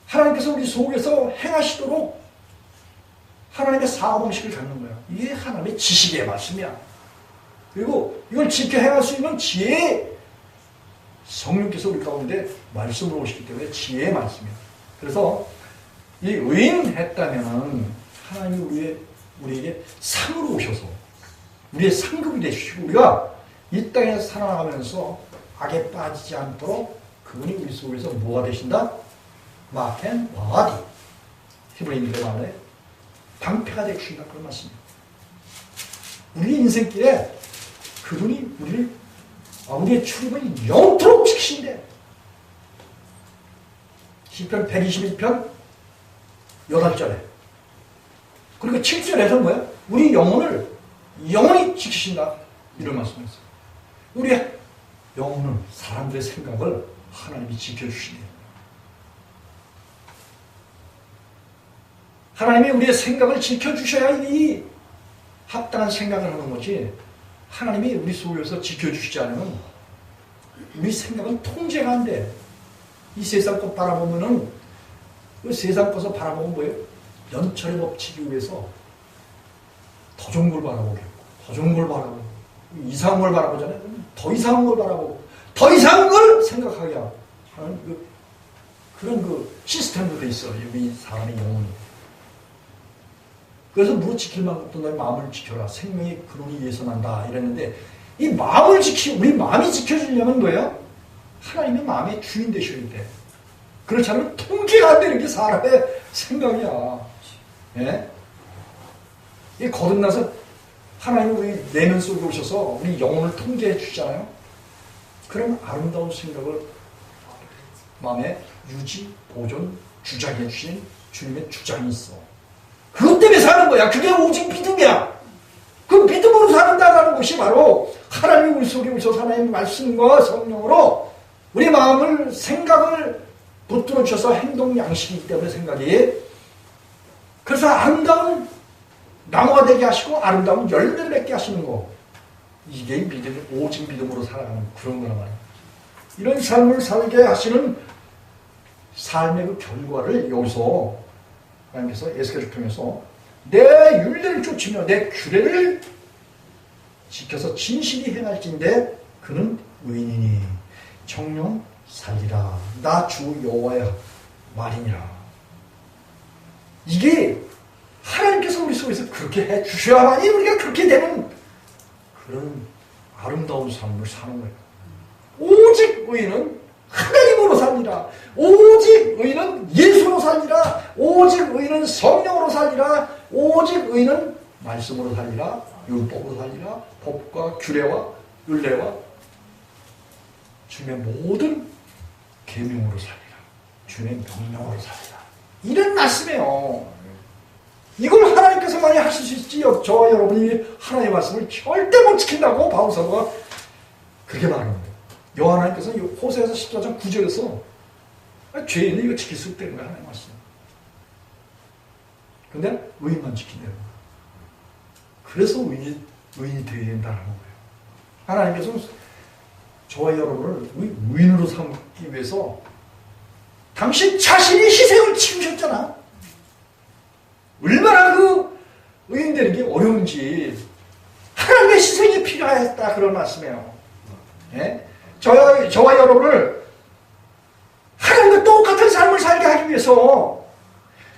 하나님께서 우리 속에서 행하시도록 하나님의 사고방식을 갖는 거야. 이게 하나님의 지식의 말씀이야. 그리고 이걸 지켜 행할 수 있는 지혜의 성령께서 우리 가운데 말씀으로 오시기 때문에 지혜의 말씀이야. 그래서 이 의인했다면 하나님이 우리에게 상으로 오셔서 우리의 상급이 되시고 우리가 이 땅에 살아가면서 악에 빠지지 않도록 그분이 우리 속에서 뭐가 되신다? 마켄 와디. 히브리인들의 말에 방패가 되주신다. 그런 말씀입니다. 우리 인생길에 그분이 우리의 출입을 영토록 지키신대. 시편 121편 8절에. 그리고 7절에서 뭐야? 우리 영혼을 영원히 지키신다. 이런 말씀이었어요. 우리 영혼은 사람들의 생각을 하나님이 지켜주시네요. 하나님이 우리의 생각을 지켜주셔야 이 합당한 생각을 하는 거지. 하나님이 우리 속에서 지켜주시지 않으면 우리 생각은 통제가 안 돼. 이 세상 것 바라보면은 그 세상 것을 바라보면 뭐예요? 연철의 법칙에 의해서 더 좋은 걸 바라보겠고 더 좋은 걸 바라보고 이상한 걸 바라보잖아요. 더 이상한 걸 바라보고 더 이상한 걸 생각하게 하는 그런 시스템도 돼 있어요. 우리 사람의 영혼이. 그래서 무릇 지킬 만큼 너의 마음을 지켜라. 생명의 근원이 위에서 난다. 이랬는데 이 마음을 우리 마음이 지켜주려면 뭐예요? 하나님의 마음의 주인 되셔야 돼. 그렇지 않으면 통제가 안 되는 게 사람의 생각이야. 예? 이 거듭나서 하나님은 우리 내면 속에 오셔서 우리 영혼을 통제해 주잖아요. 그런 아름다운 생각을 마음에 유지, 보존, 주장해 주신 주님의 주장이 있어. 그것 때문에 사는 거야. 그게 오직 믿음이야. 그 믿음으로 산다는 것이 바로 하나님이 우리 속에 오셔서 하나님의 말씀과 성령으로 우리 마음을, 생각을 붙들어 주셔서 행동 양식이기 때문에 생각이. 그래서 아름다운 나무가 되게 하시고 아름다운 열매를 맺게 하시는 거. 이게 믿음, 오직 믿음으로 살아가는 그런 거란 말이야. 이런 삶을 살게 하시는 삶의 그 결과를 여기서 하나님께서 에스겔을 통해서 내 율례를 쫓으며 내 규례를 지켜서 진실이 행할진대 그는 의인이니 정령 살리라. 나 주 여호와의 말이니라. 이게 하나님께서 우리 속에서 그렇게 해주셔야만이 우리가 그렇게 되는 그런 아름다운 삶을 사는 거예요. 오직 의인은 하나님으로 살리라. 오직 의인은 예수로 살리라. 오직 의인은 성령으로 살리라. 오직 의인은 말씀으로 살리라. 율법으로 살리라. 법과 규례와 율례와 주님의 모든 계명으로 살리라. 주님의 명령으로 살리라. 이런 말씀이에요. 이걸 하나님께서만이 하실 수 있지 저와 여러분이 하나님의 말씀을 절대 못 지킨다고 바울사도가 그렇게 말하는 거예요. 여호와 하나님께서 호세아서 14장 9절에서 죄인은 이거 지킬 수 없다는 거예요. 하나님의 말씀. 근데 의인만 지킨다는 거예요. 그래서 의인이 되어야 된다는 거예요. 하나님께서 저와 여러분을 의인으로 삼기 위해서 당신 자신이 희생을 치르셨잖아. 얼마나 그 의인 되는 게 어려운지 하나님의 희생이 필요하였다 그런 말씀이에요. 예? 저와 여러분을 하나님과 똑같은 삶을 살게 하기 위해서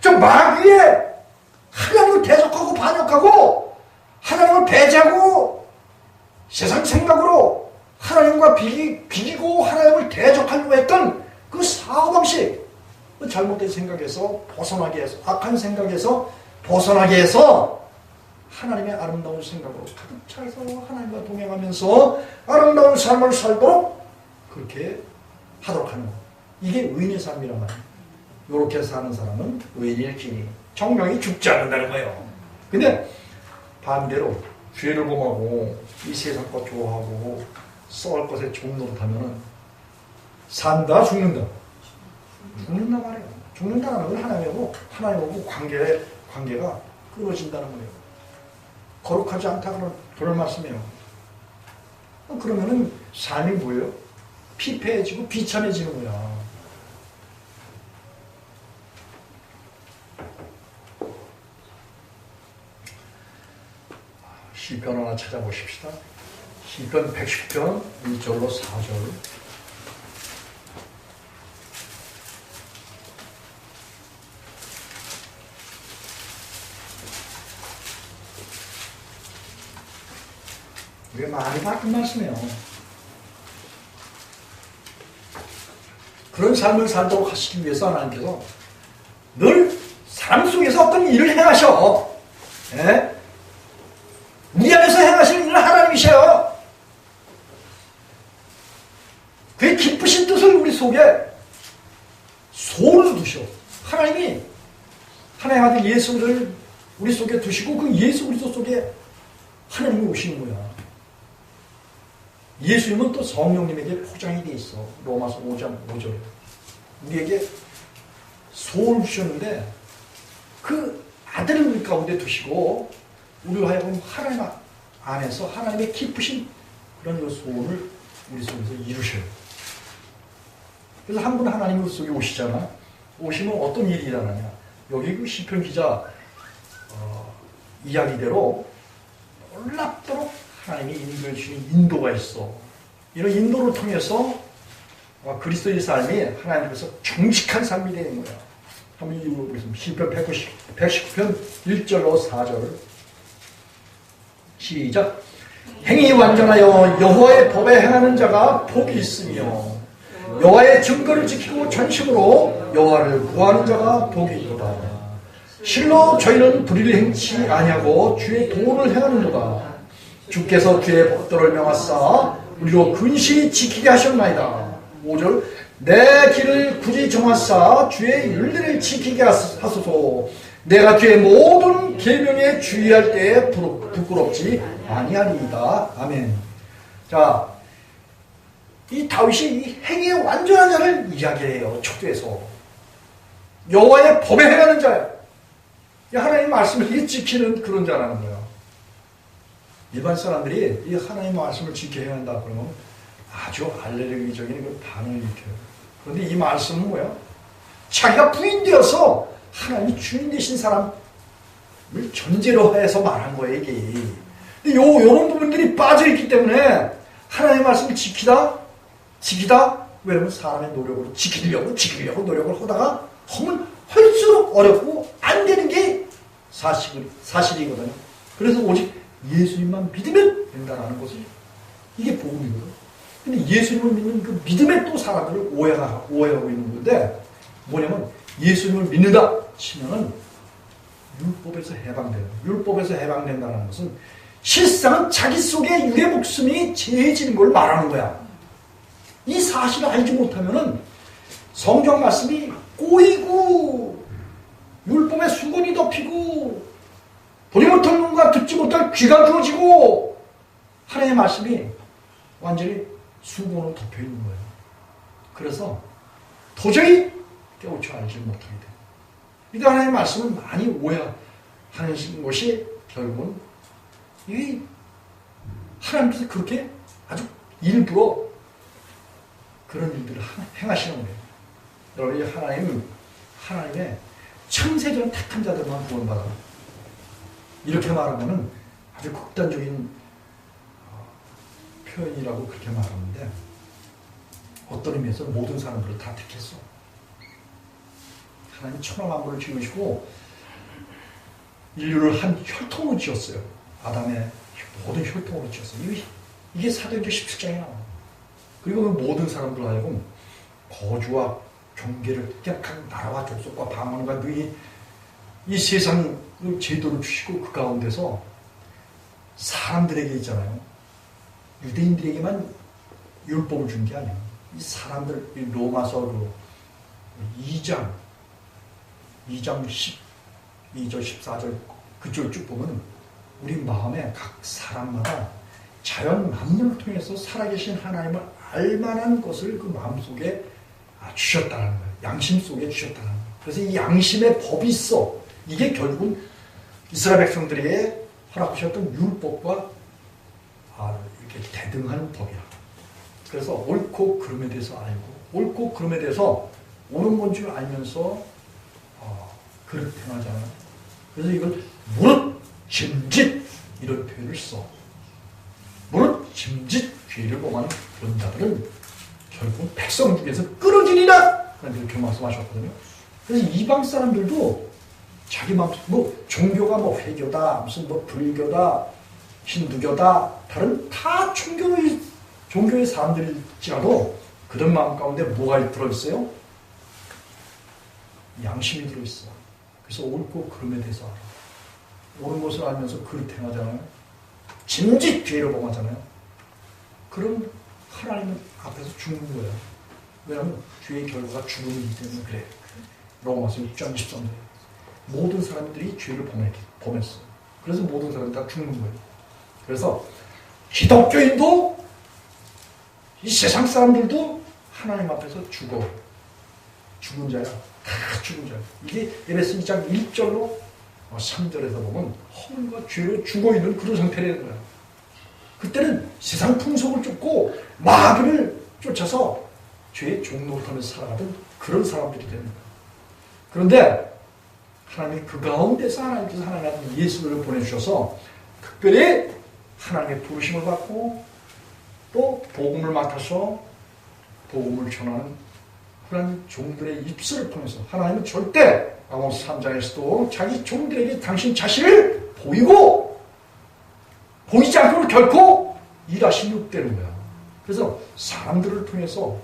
저 마귀에 하나님을 대적하고 반역하고 하나님을 배제하고 세상 생각으로 하나님과 비기고 하나님을 대적하려고 했던 그 사고방식, 그 잘못된 생각에서 벗어나게 해서, 악한 생각에서 벗어나게 해서 하나님의 아름다운 생각으로 가득 차서 하나님과 동행하면서 아름다운 삶을 살도록 그렇게 하도록 하는 것. 이게 의인의 삶이란 말이에요. 이렇게 사는 사람은 의인일지니 정령이 죽지 않는다는 거예요. 근데 반대로 죄를 범하고 이 세상 것 좋아하고 썩을 것에 좋은 노릇하면은 산다, 죽는다. 죽는다 말이에요. 죽는다는 건 하나님하고 관계가 끊어진다는 거예요. 거룩하지 않다 그런 말씀이에요. 그러면은 삶이 뭐예요? 피폐해지고 비참해지는 거야. 시편 하나 찾아보십시다. 시편 110편 1절로 4절. 이게 많이 바뀐 말씀이에요. 그런 삶을 살도록 하시기 위해서 하나님께서 늘 삶 속에서 어떤 일을 행하셔. 예? 우리 안에서 행하시는 일은 하나님이셔요. 그의 기쁘신 뜻을 우리 속에 소원을 두셔. 하나님이 하나님 아들 예수를 우리 속에 두시고 그 예수 그리스도 속에 하나님이 오시는 거야. 예수님은 또 성령님에게 포장이 돼 있어. 로마서 5장 5절에. 우리에게 소원을 주셨는데 그 아들을 우리 가운데 두시고 우리로 하여금 하나님 안에서 하나님의 기쁘신 그런 그 소원을 우리 속에서 이루셔요. 그래서 한 분 하나님 우리 속에 오시잖아. 오시면 어떤 일이 일어나냐. 여기 그 시편 기자 이야기대로 놀랍도록 하나님이 인도해 주신 인도가 있어. 이런 인도를 통해서 그리스도의 삶이 하나님께서 정직한 삶이 되는 거야. 한번 읽어보겠습니다. 시편 119편 1절로 4절. 시작. 행위 완전하여 여호와의 법에 행하는 자가 복이 있으며 여호와의 증거를 지키고 전심으로 여호와를 구하는 자가 복이 있도다. 실로 저희는 불의를 행치 아니하고 주의 도를 행하는도다. 주께서 주의 법도를 명하사 우리로 근실히 지키게 하셨나이다. 5절. 내 길을 굳이 정하사 주의 율례를 지키게 하소서. 내가 주의 모든 계명에 주의할 때에 부끄럽지 아니하리이다. 아멘. 자, 이 다윗이 이 행위에 완전한 자를 이야기해요. 초두에서 여호와의 법에 행하는 자야. 하나님의 말씀을 지키는 그런 자라는 거야. 일반 사람들이 이 하나님의 말씀을 지켜야 한다 그러면 아주 알레르기적인 그 반응을 일으켜요. 그런데 이 말씀은 뭐야? 자기가 부인되어서 하나님이 주인 되신 사람을 전제로 해서 말한 거예요, 이게. 근데 요런 부분들이 빠져있기 때문에 하나님의 말씀을 지키다? 왜냐면 사람의 노력으로 지키려고 노력을 하다가 하면 할수록 어렵고 안 되는 게 사실이거든요. 그래서 오직 예수님만 믿으면 된다는 것이 이게 복음이거든. 근데 예수님을 믿는 그 믿음에 또 사람들을 오해하고 있는 건데 뭐냐면 예수님을 믿는다 치면은 율법에서 해방돼요. 율법에서 해방된다는 것은 실상은 자기 속에 육의 목숨이 제해지는 걸 말하는 거야. 이 사실을 알지 못하면은 성경 말씀이 꼬이고 율법의 수건이 덮이고 보지 못할 눈과 듣지 못할 귀가 주어지고 하나님의 말씀이 완전히 수건으로 덮여 있는 거예요. 그래서 도저히 깨우쳐 알지 못하게 돼요. 그러니까 하나님의 말씀을 많이 오해하는 것이 결국은 이 하나님께서 그렇게 아주 일부러 그런 일들을 행하시는 거예요. 여러분, 하나님의 창세전 택한 자들만 구원받아. 이렇게 말하면은 아주 극단적인 표현이라고 그렇게 말하는데 어떤 의미에서 모든 사람들을 다 택했어. 하나님 천하만물을 지으시고 인류를 한 혈통으로 지었어요. 아담의 모든 혈통으로 지었어요. 이게 사도행전 17장에 나와. 그리고 그 모든 사람들 하여금 거주와 경계를 그냥 각 나라와 족속과 방언과 이 세상 제도를 주시고 그 가운데서 사람들에게 있잖아요. 유대인들에게만 율법을 준 게 아니에요. 이 사람들, 이 로마서 2장 12절 14절 그쪽을 쭉 보면 우리 마음에 각 사람마다 자연 만물을 통해서 살아계신 하나님을 알만한 것을 그 마음속에 주셨다는 거예요. 양심 속에 주셨다는 거예요. 그래서 이 양심의 법이 있어. 이게 결국은 이스라엘 백성들에게 허락하셨던 율법과 이렇게 대등한 법이야. 그래서 옳고 그름에 대해서 알고, 옳고 그름에 대해서 옳은 건 줄 알면서 그렇게 행하잖아요. 그래서 이걸 무릇 짐짓 이런 표현을 써. 무릇 짐짓 죄를 범하는 그런 자들은 결국 백성 중에서 끊어지리라 이렇게 말씀하셨거든요. 그래서 이방 사람들도 자기 마음속 종교가 회교다, 무슨 불교다, 힌두교다, 다른 다 종교의 사람들일지라도 그런 마음 가운데 뭐가 들어있어요? 양심이 들어있어. 그래서 옳고 그름에 대해서 알아. 옳은 것을 알면서 그릇 행하잖아요. 짐짓 죄를 범하잖아요. 그럼 하나님 앞에서 죽는 거예요. 왜냐하면 죄의 결과가 죽음이기 때문에 그래. 로마서 6장 23절. 모든 사람들이 죄를 범했어요. 그래서 모든 사람들이 다 죽는 거예요. 그래서 기독교인도 이 세상 사람들도 하나님 앞에서 죽어. 죽은 자야. 다 죽은 자야. 이게 에베소 2장 1절로 3절에서 보면 허물과 죄로 죽어있는 그런 상태라는 거야. 그때는 세상 풍속을 쫓고 마귀를 쫓아서 죄의 종노릇하면서 살아가던 그런 사람들이 되는 거야. 그런데 하나님이 그 가운데서 하나님께서 하나님 예수를 보내주셔서 특별히 하나님의 부르심을 받고 또 복음을 맡아서 복음을 전하는 그런 종들의 입술을 통해서 하나님은 절대 아모스 3장에서도 자기 종들에게 당신 자신을 보이지 않고는 결코 일하시는 없다는 거야. 그래서 사람들을 통해서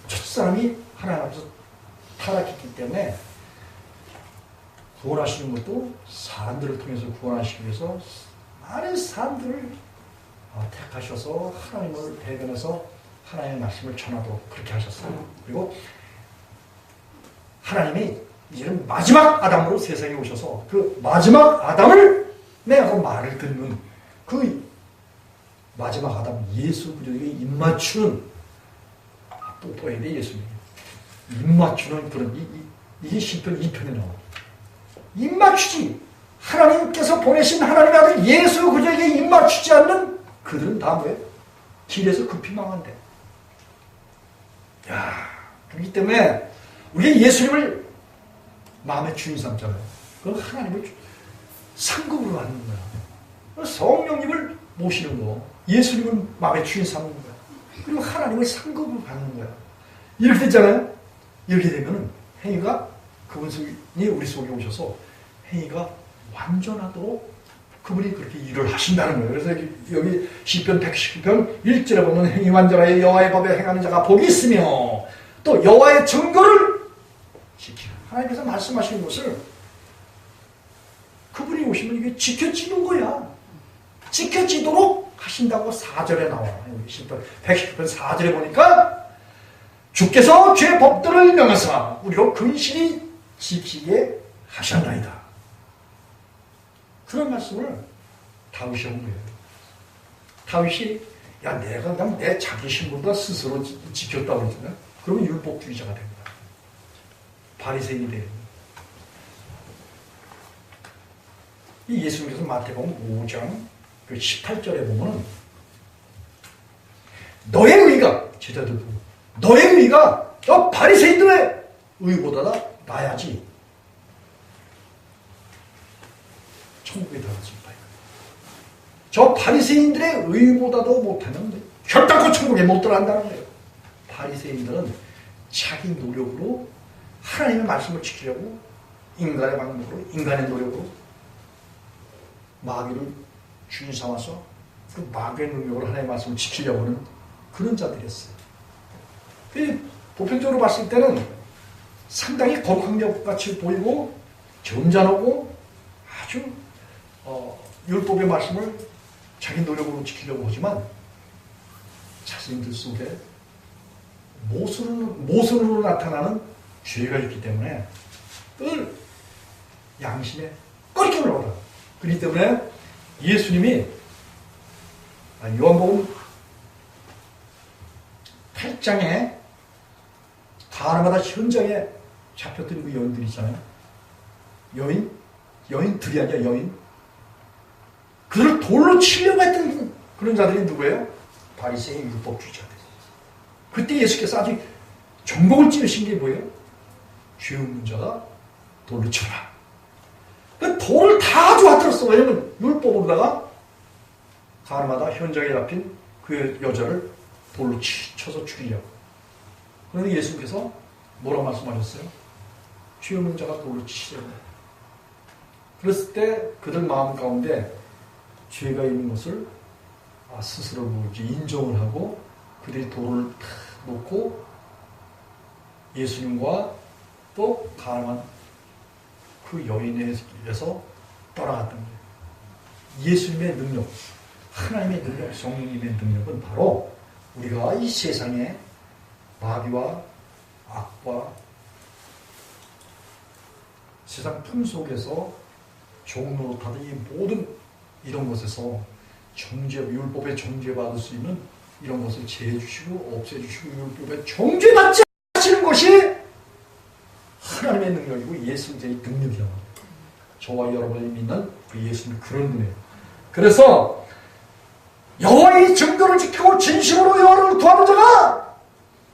첫사람이 하나님 앞에서 타락했기 때문에 구원하시는 것도 사람들을 통해서 구원하시기 위해서 많은 사람들을 택하셔서 하나님을 대변해서 하나님의 말씀을 전하도록 그렇게 하셨어요. 그리고 하나님이 이제는 마지막 아담으로 세상에 오셔서 그 마지막 아담을 내가 말을 듣는 그 마지막 아담 예수 그리스도에게 입맞추는 뽀뽀해야 돼 예수님. 입맞추는 그런 이게 시편 2편에 나와. 입맞추지. 하나님께서 보내신 하나님의 아들 예수 그리스도에게 입맞추지 않는 그들은 다 뭐예요? 길에서 급히 망한대. 그렇기 때문에 우리가 예수님을 마음의 주인 삼잖아요. 그건 하나님을 상급으로 하는 거야. 성령님을 모시는 거. 예수님을 마음의 주인 삼는 거야. 그리고 하나님을 상급으로 하는 거야. 이렇게 됐잖아요. 이렇게 되면은 행위가 그분이 우리 속에 오셔서 행위가 완전하도록 그분이 그렇게 일을 하신다는 거예요. 그래서 여기 시편 119편 1절에 보면 행위 완전하여 여호와의 법에 행하는 자가 복이 있으며 또 여호와의 증거를 지키는. 하나님께서 말씀하시는 것을 그분이 오시면 이게 지켜지는 거야. 지켜지도록 하신다고 4절에 나와. 시편 119편 4절에 보니까 주께서 죄 법들을 명하사 우리로 근실히 지키게 하셨나이다. 그런 말씀을 다윗이 한 거예요. 다윗이 내가 그냥 내 자기 신분보다 스스로 지켰다고 그러잖아요. 그러면 율법주의자가 됩니다. 바리새인이 돼요. 이 예수님께서 마태복음 5장 18절에 보면은 너의 의가 제자들 보고 너의 의가 저 바리새인들의 의보다 나야지 천국에 들어가지 못하니까. 저 바리새인들의 의보다도 못하면 결단코 천국에 못 들어간다는 거예요. 바리새인들은 자기 노력으로 하나님의 말씀을 지키려고 인간의 방법으로 인간의 노력으로 마귀를 주인 삼아서 그 마귀의 능력으로 하나님의 말씀을 지키려고 하는 그런 자들이었어요. 보편적으로 봤을 때는 상당히 거룩한 것 같이 보이고 점잖하고 아주 율법의 말씀을 자기 노력으로 지키려고 하지만 자신들 속에 모순으로 나타나는 죄가 있기 때문에 늘 양심에 꺼리낌을 받아. 그렇기 때문에 예수님이 요한복음 8장에 가나마다 현장에 잡혔던 그 여인들 있잖아요. 여인들이 아니라 여인. 그들을 돌로 치려고 했던 그런 자들이 누구예요? 바리새인 율법주의자들. 그때 예수께서 아주 전곡을 찌르신 게 뭐예요? 죄 없는 자가 돌로 쳐라. 그 돌을 다 가져왔더랬어. 왜냐면 율법으로다가 가나마다 현장에 잡힌 그 여자를 돌로 쳐서 죽이려고. 그런데 예수께서 뭐라고 말씀하셨어요? 죄 없는 자가 돌로 치려고. 그랬을 때 그들 마음 가운데 죄가 있는 것을 스스로 인정을 하고 그들이 돌을 탁 놓고 예수님과 또 가난한 그 여인에서 떠나갔던 거예요. 예수님의 능력, 하나님의 능력, 성령님의 능력은 바로 우리가 이 세상에 마귀와 악과 세상 품 속에서 종노릇하던 이 모든 이런 것에서 율법에 정죄받을 수 있는 이런 것을 제해주시고 없애주시고 율법에 정죄받지 하시는 것이 하나님의 능력이고 예수님의 능력이라고 합니다. 저와 여러분이 믿는 그 예수님 그런 분이에요. 그래서 여호와의 증거를 지키고 진심으로 여호와를 구하는 자가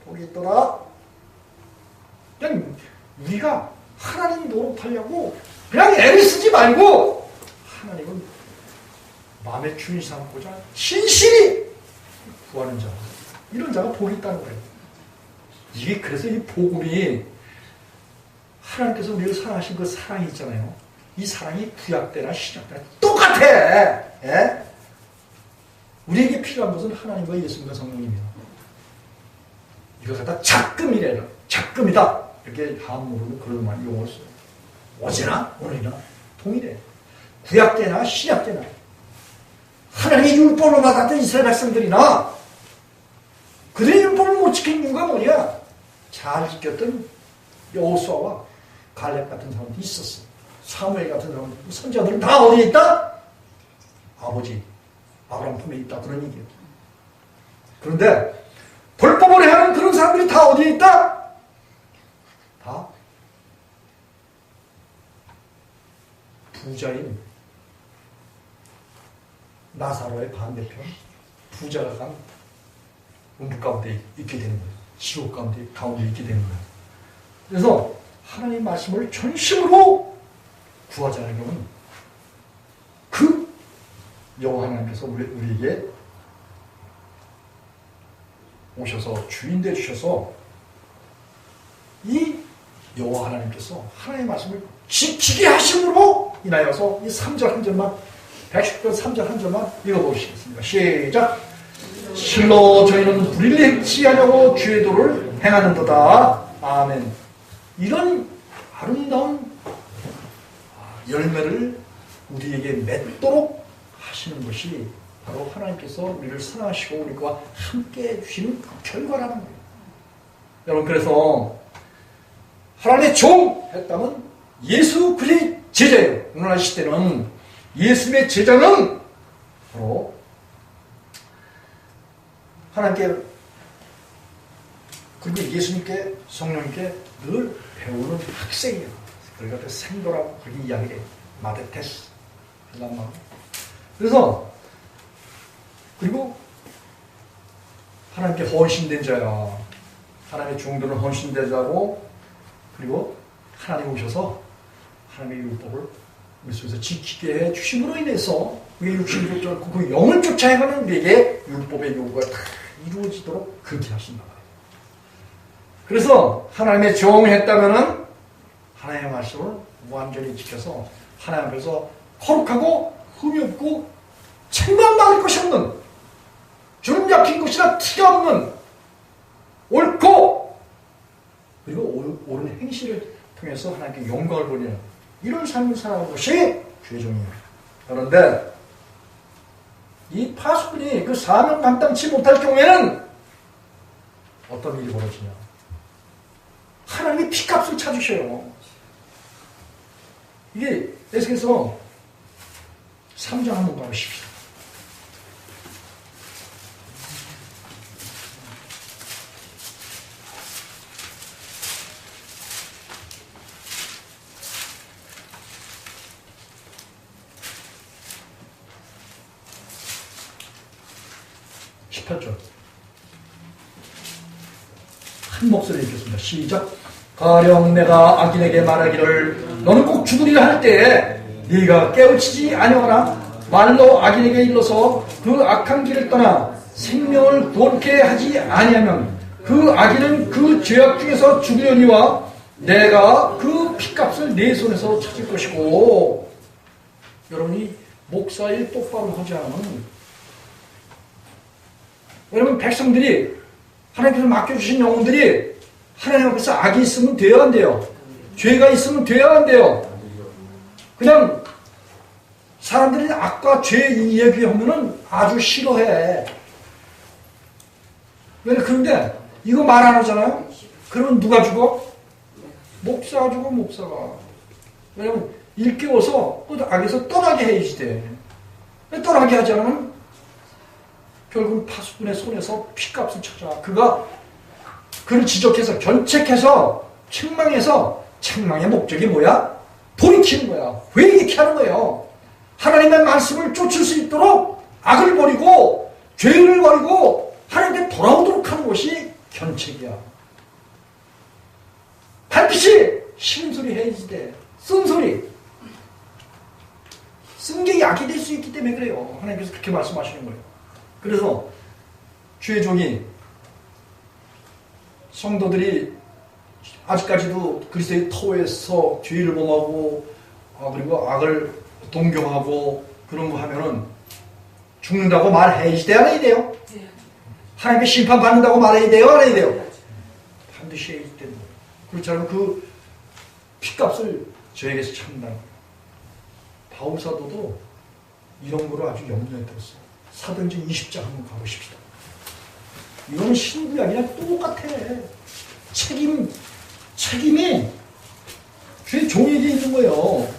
복이 있더라. 그냥 우리가 하나님 노릇하려고 그냥 애를 쓰지 말고 하나님은 마음에 주인 삼고자 신실히 구하는 자, 이런 자가 복이 있다는 거예요. 이게 그래서 이 복음이 하나님께서 우리를 사랑하신 그 사랑이 있잖아요. 이 사랑이 구약 때나 신약 때나 똑같아. 예? 우리에게 필요한 것은 하나님과 예수님과 성령입니다. 이걸 갖다 작금이래요. 작금이다. 이렇게 한문으로는 그런 말 용어를 써요. 어제나 오늘이나 동일해. 구약 때나 신약 때나 하나님의 율법을 받았던 이스라엘 백성들이나 그들의 율법을 못 지킨 이유가 뭐냐? 잘 지켰던 여호수아와 갈렙 같은 사람들이 있었어. 사무엘 같은 사람들, 선지자들은 다 어디에 있다? 아버지 아브라함 품에 있다. 그런 얘기예요. 그런데 불법을 해하는 그런 사람들이 다 어디에 있다? 다 부자인 나사로의 반대편 부자가 간 음부 가운데 있게 되는 거예요. 지옥 가운데 있게 되는 거예요. 그래서 하나님의 말씀을 전심으로 구하자는 경우는 그 여호와 하나님께서 우리에게 오셔서 주인 되어 주셔서 이 여호와 하나님께서 하나님의 말씀을 지키게 하심으로 인하여서 이 3절 한 절만 110편 3절 한 절만 읽어보시겠습니다. 시작. 실로 저희는 불의를 행치 하려고 주의 도를 행하는도다. 아멘. 이런 아름다운 열매를 우리에게 맺도록 하시는 것이 바로 하나님께서 우리를 사랑하시고 우리와 함께 해주시는 그 결과라는 거예요. 여러분, 그래서 하나님의 종 했다면 예수 그리스도의 제자예요. 오늘날 시대는 예수님의 제자는 바로 하나님께 그리고 예수님께 성령님께 늘 배우는 학생이에요. 그러니까 생도라고 그렇게 이야기해요. 마데테스 헬란말. 그래서 그리고 하나님께 헌신된 자야. 하나님의 종들은 헌신된 자고 그리고 하나님 오셔서 하나님의 율법을 우리 속에서 지키게 해 주심으로 인해서 우리의 육신을 쫓아가고 그 영을 쫓아가는 우리에게 율법의 요구가 다 이루어지도록 그렇게 하신다. 그래서 하나님의 종을 했다면은 하나님의 말씀을 완전히 지켜서 하나님 앞에서 거룩하고 흠이 없고 책망 받을 것이 없는 주름 잡힌 것이나 티가 없는 옳고 그리고 옳은 행실을 통해서 하나님께 영광을 돌리는 이런 삶을 살아가는 것이 죄종이에요. 그런데 이 파수꾼이 그 사명 감당치 못할 경우에는 어떤 일이 벌어지냐? 하나님이 피값을 찾으셔요. 이게 에스겔서 3장 한번 가보십시오. 18절. 한 목소리 읽겠습니다. 시작. 가령 내가 악인에게 말하기를 너는 꼭 죽으리라 할 때에 네가 깨우치지 아니하나 말로 악인에게 일러서 그 악한 길을 떠나 생명을 구원케 하지 아니하면 그 악인은 그 죄악 중에서 죽으려니와 내가 그 핏값을 내 손에서 찾을 것이고. 여러분이 목사일 똑바로 하지 않으면, 여러분 백성들이 하나님께서 맡겨주신 영혼들이 하나님 앞에서 악이 있으면 돼야 안 돼요. 죄가 있으면 돼야 안 돼요. 그냥 사람들이 악과 죄 얘기하면은 아주 싫어해. 왜 그런데 이거 말 안 하잖아요. 그러면 누가 죽어? 목사가 죽어. 목사가. 왜냐면 일깨워서 그 악에서 떠나게 해야지 돼. 떠나게 하지 않으면 결국 파수꾼의 손에서 핏값을 찾아. 그를 지적해서 견책해서 책망해서, 책망의 목적이 뭐야? 돌이키는 거야. 회개케 하는 거예요. 하나님의 말씀을 쫓을 수 있도록 악을 버리고 죄를 버리고 하나님께 돌아오도록 하는 것이 견책이야. 반드시 싫은 소리 해야지 돼. 쓴소리. 쓴 게 약이 될 수 있기 때문에 그래요. 하나님께서 그렇게 말씀하시는 거예요. 그래서 죄종이, 성도들이 아직까지도 그리스도의 터에서 죄를 범하고 그리고 악을 동경하고 그런 거 하면은 죽는다고 말해야지 돼요, 안 해야 돼요? 하나님의 심판 받는다고 말해야 돼요, 안 해야 돼요? 반드시 해야지 되는 거예요. 그렇지 않으면 그 핏값을 저에게서 찾는다는 거예요. 바울 사도도 이런 거를 아주 염두에 뒀어요. 사도행전 20장 한번 가보십시다. 이거는 신구약이랑 똑같아. 책임이 죄 종에게 있는 거예요.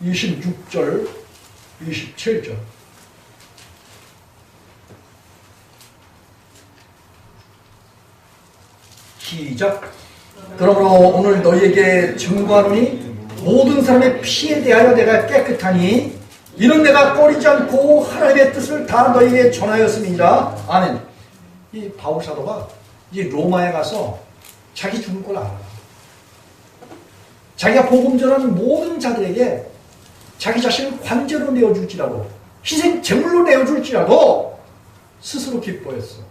(26절) (27절) 시작. 그러므로 오늘 너희에게 증거하노니 모든 사람의 피에 대하여 내가 깨끗하니 이는 내가 꺼리지 않고 하나님의 뜻을 다 너희에게 전하였음이니라. 아멘. 이 바울 사도가 이 로마에 가서 자기 죽을 걸 알아. 자기가 복음 전하는 모든 자들에게 자기 자신을 관제로 내어줄지라도, 희생 제물로 내어줄지라도 스스로 기뻐했어.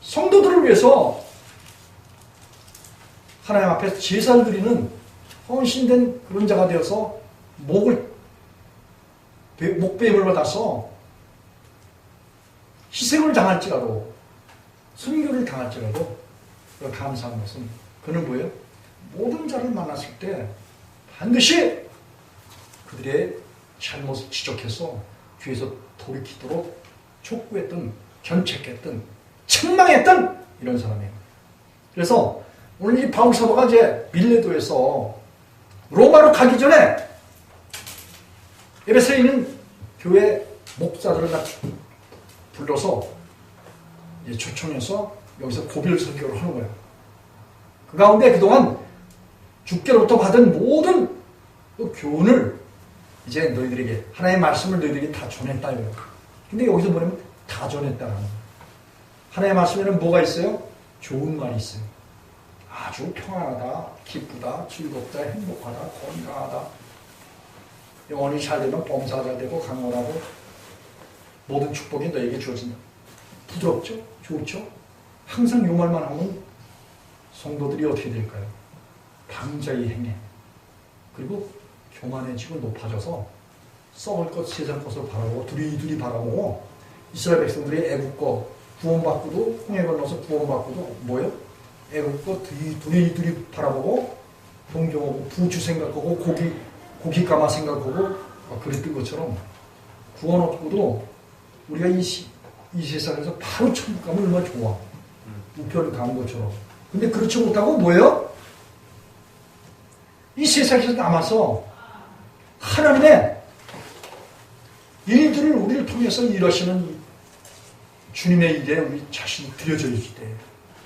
성도들을 위해서 하나님 앞에서 제사를 드리는 헌신된 그런 자가 되어서 목배임을 받아서 희생을 당할지라도, 순교를 당할지라도 감사한 것은, 그는 뭐예요? 모든 자를 만났을 때 반드시 그들의 잘못을 지적해서 뒤에서 돌이키도록 촉구했던, 견책했던, 책망했던 이런 사람이에요. 그래서 오늘 이 바울 사도가 이제 밀레도에서 로마로 가기 전에 에베소에 있는 교회 목사들을 다 불러서 이제 초청해서 여기서 고별 설교를 하는 거예요. 그 가운데 그동안 주께로부터 받은 모든 그 교훈을 이제 너희들에게, 하나님의 말씀을 너희들에게 다 전했다 이거예요. 근데 여기서 뭐냐면 다 전했다라는 거예요. 하나님의 말씀에는 뭐가 있어요? 좋은 말이 있어요. 아주 평안하다, 기쁘다, 즐겁다, 행복하다, 건강하다, 영혼이 잘 되면 범사가 잘 되고 강건하고 모든 축복이 너에게 주어진다. 부드럽죠? 좋죠? 항상 이 말만 하면 성도들이 어떻게 될까요? 방자히 행해. 그리고 교만해지고 높아져서 썩을 것, 세상 것을 바라보고 두리두리 바라보고, 이스라엘 백성들이 애국 거 구원받고도, 홍해 건너서 구원받고도 뭐예요? 애국 거 두리두리 바라보고 동경하고 부추 생각하고 고기 까마 생각하고 그랬던 것처럼 구원 얻고도 우리가 이 세상에서 바로 천국 가면 얼마나 좋아. 우편을 가는 것처럼. 근데 그렇지 못하고 뭐예요? 이 세상에서 남아서 하나님의 일들을 우리를 통해서 일하시는 주님의 일에 우리 자신이 들여져 있을 때,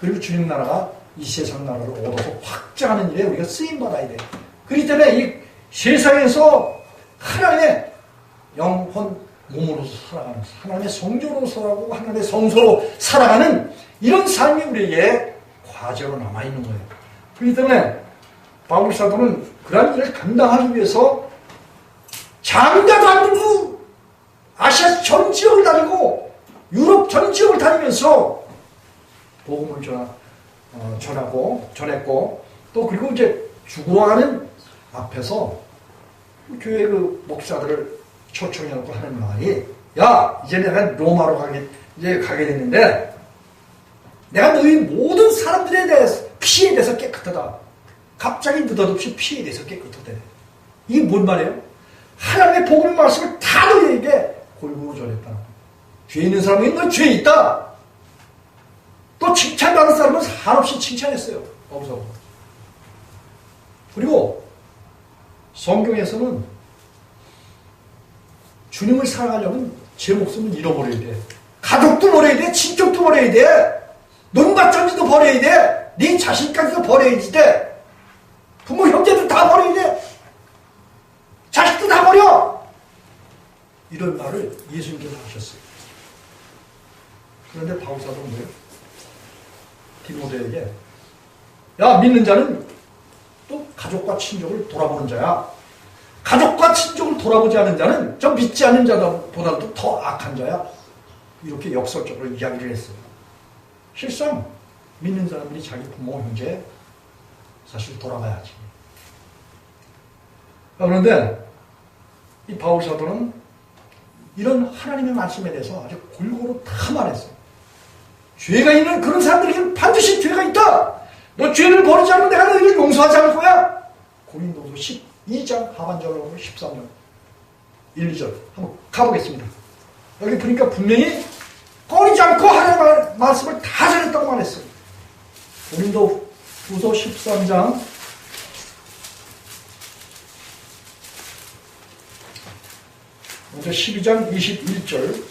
그리고 주님 나라가 이 세상 나라를 얻어서 확장하는 일에 우리가 쓰임받아야 돼. 그렇기 때문에 이 세상에서 하나님의 영혼 몸으로서 살아가는, 하나님의 성조로 살아가고 하나님의 성소로 살아가는 이런 삶이 우리에게 과제로 남아있는 거예요. 그렇기 때문에 바울 사도는 그런 일을 감당하기 위해서 장가도 안 두고 아시아 전 지역을 다니고 유럽 전 지역을 다니면서 복음을 전했고 또 그리고 이제 죽어가는 앞에서 교회 그 목사들을 초청해놓고 하는 말이, 야, 이제 내가 로마로 가게 됐는데 내가 너희 모든 사람들에 대해서 피에 대해서 깨끗하다. 갑자기 느닷없이 피에 대해서 깨끗하다. 이게 뭔 말이에요? 하나님의 복음의 말씀을 다 너희에게 골고루 전했다. 죄 있는 사람은 너 죄 있다. 또 칭찬받은 사람은 한없이 칭찬했어요. 없어. 그리고 성경에서는 주님을 사랑하려면 제 목숨을 잃어버려야 돼. 가족도 버려야 돼. 친척도 버려야 돼. 논밭전지도 버려야 돼. 네 자신까지도 버려야 돼. 부모 형제들 다 버려야 돼. 자식도 다 버려. 이런 말을 예수님께서 하셨어요. 그런데 바울사도는 뭐예요? 디모데에게, 야, 믿는 자는 또 가족과 친족을 돌아보는 자야. 가족과 친족을 돌아보지 않은 자는 저 믿지 않는 자보다도 더 악한 자야. 이렇게 역설적으로 이야기를 했어요. 실상 믿는 사람들이 자기 부모, 형제 사실 돌아가야지. 그런데 이 바울 사도는 이런 하나님의 말씀에 대해서 아주 골고루 다 말했어요. 죄가 있는 그런 사람들에게는 반드시 죄가 있다. 너 죄를 버리지 않으면 내가 너희를 용서하지 않을 거야. 고린도서 12장 하반절로 13절 1, 2절 한번 가보겠습니다. 여기 보니까 분명히 꺼리지 않고 하나님의 말씀을 다 전했다고 말했어요. 고린도 후서 13장 먼저 12장 21절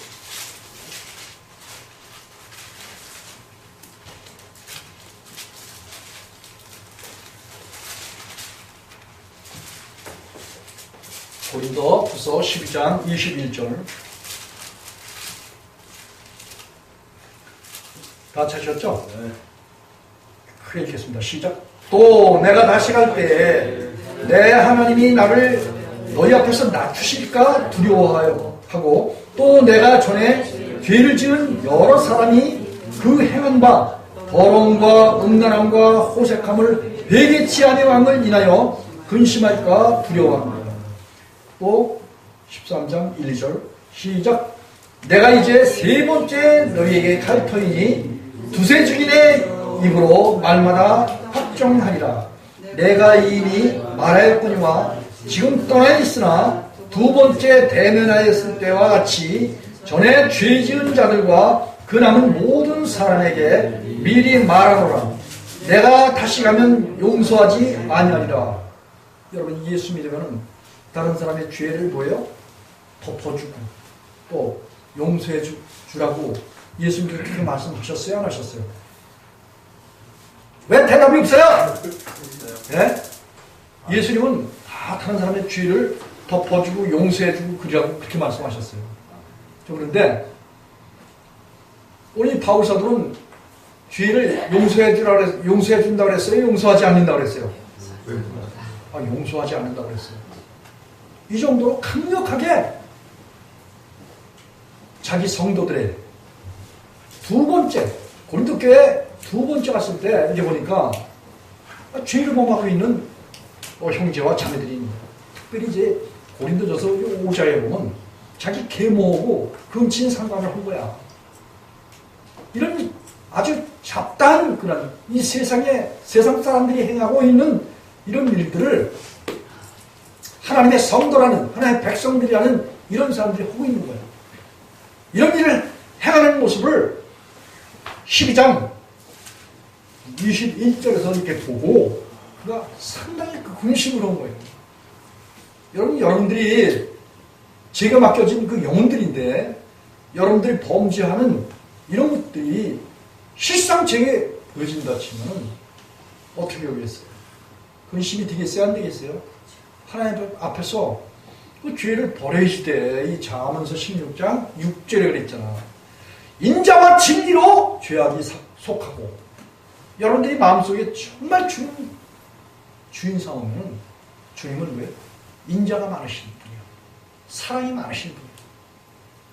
고린도 후서 12장 21절 다 찾으셨죠? 네. 크게 읽겠습니다. 시작. 또 내가 다시 갈 때에 내 하나님이 나를 너희 앞에서 낮추실까 두려워하고 또 내가 전에 죄를 지은 여러 사람이 그 행한 바 더러움과 음란함과 호색함을 회개치 아니함을 인하여 근심할까 두려워합니다. 또 13장 1, 2절 시작. 내가 이제 세 번째 너희에게 갈 터이니 두세 주인의 입으로 말마다 확정하리라. 내가 이미 말하였거니와 지금 떠나 있으나 두 번째 대면하였을 때와 같이 전에 죄 지은 자들과 그 남은 모든 사람에게 미리 말하노라. 내가 다시 가면 용서하지 아니하리라. 여러분, 예수 믿으면 다른 사람의 죄를 뭐예요? 덮어주고 또 용서해 주라고 예수님께서 그렇게 말씀하셨어요? 안 하셨어요? 왜 대답이 없어요? 네? 예수님은 다 다른 사람의 죄를 덮어주고 용서해주고 그러라고 그렇게 말씀하셨어요. 그런데 오늘 바울 사도는 죄를 용서해준다고 그랬어요? 용서하지 않는다고 그랬어요? 용서하지 않는다고 그랬어요. 이 정도로 강력하게 자기 성도들의 두 번째, 고린도 교회 두 번째 갔을 때 이제 보니까 죄를 범하고 있는 형제와 자매들이 있는 거예요. 특별히 이제 고린도전서 5장에 보면 자기 계모하고 금친 상관을 한 거야. 이런 아주 잡다한 그런 이 세상 사람들이 행하고 있는 이런 일들을 하나님의 성도라는, 하나님의 백성들이라는 이런 사람들이 하고 있는 거예요. 이런 일을 행하는 모습을 12장 21절에서 이렇게 보고 그가 상당히 그 근심을 한 거예요. 여러분들이 제가 맡겨진 그 영혼들인데 여러분들이 범죄하는 이런 것들이 실상 제게 보여진다 치면 어떻게 여기겠어요? 근심이 되겠어요? 안 되겠어요? 하나님 앞에서 그 죄를 버려야지 돼. 이 잠언서 16장 6절에 그랬잖아. 인자와 진리로 죄악이 속하고. 여러분들이 마음속에 정말 주인 삼으면 주님은 왜? 인자가 많으신 분이야. 사랑이 많으신 분이야.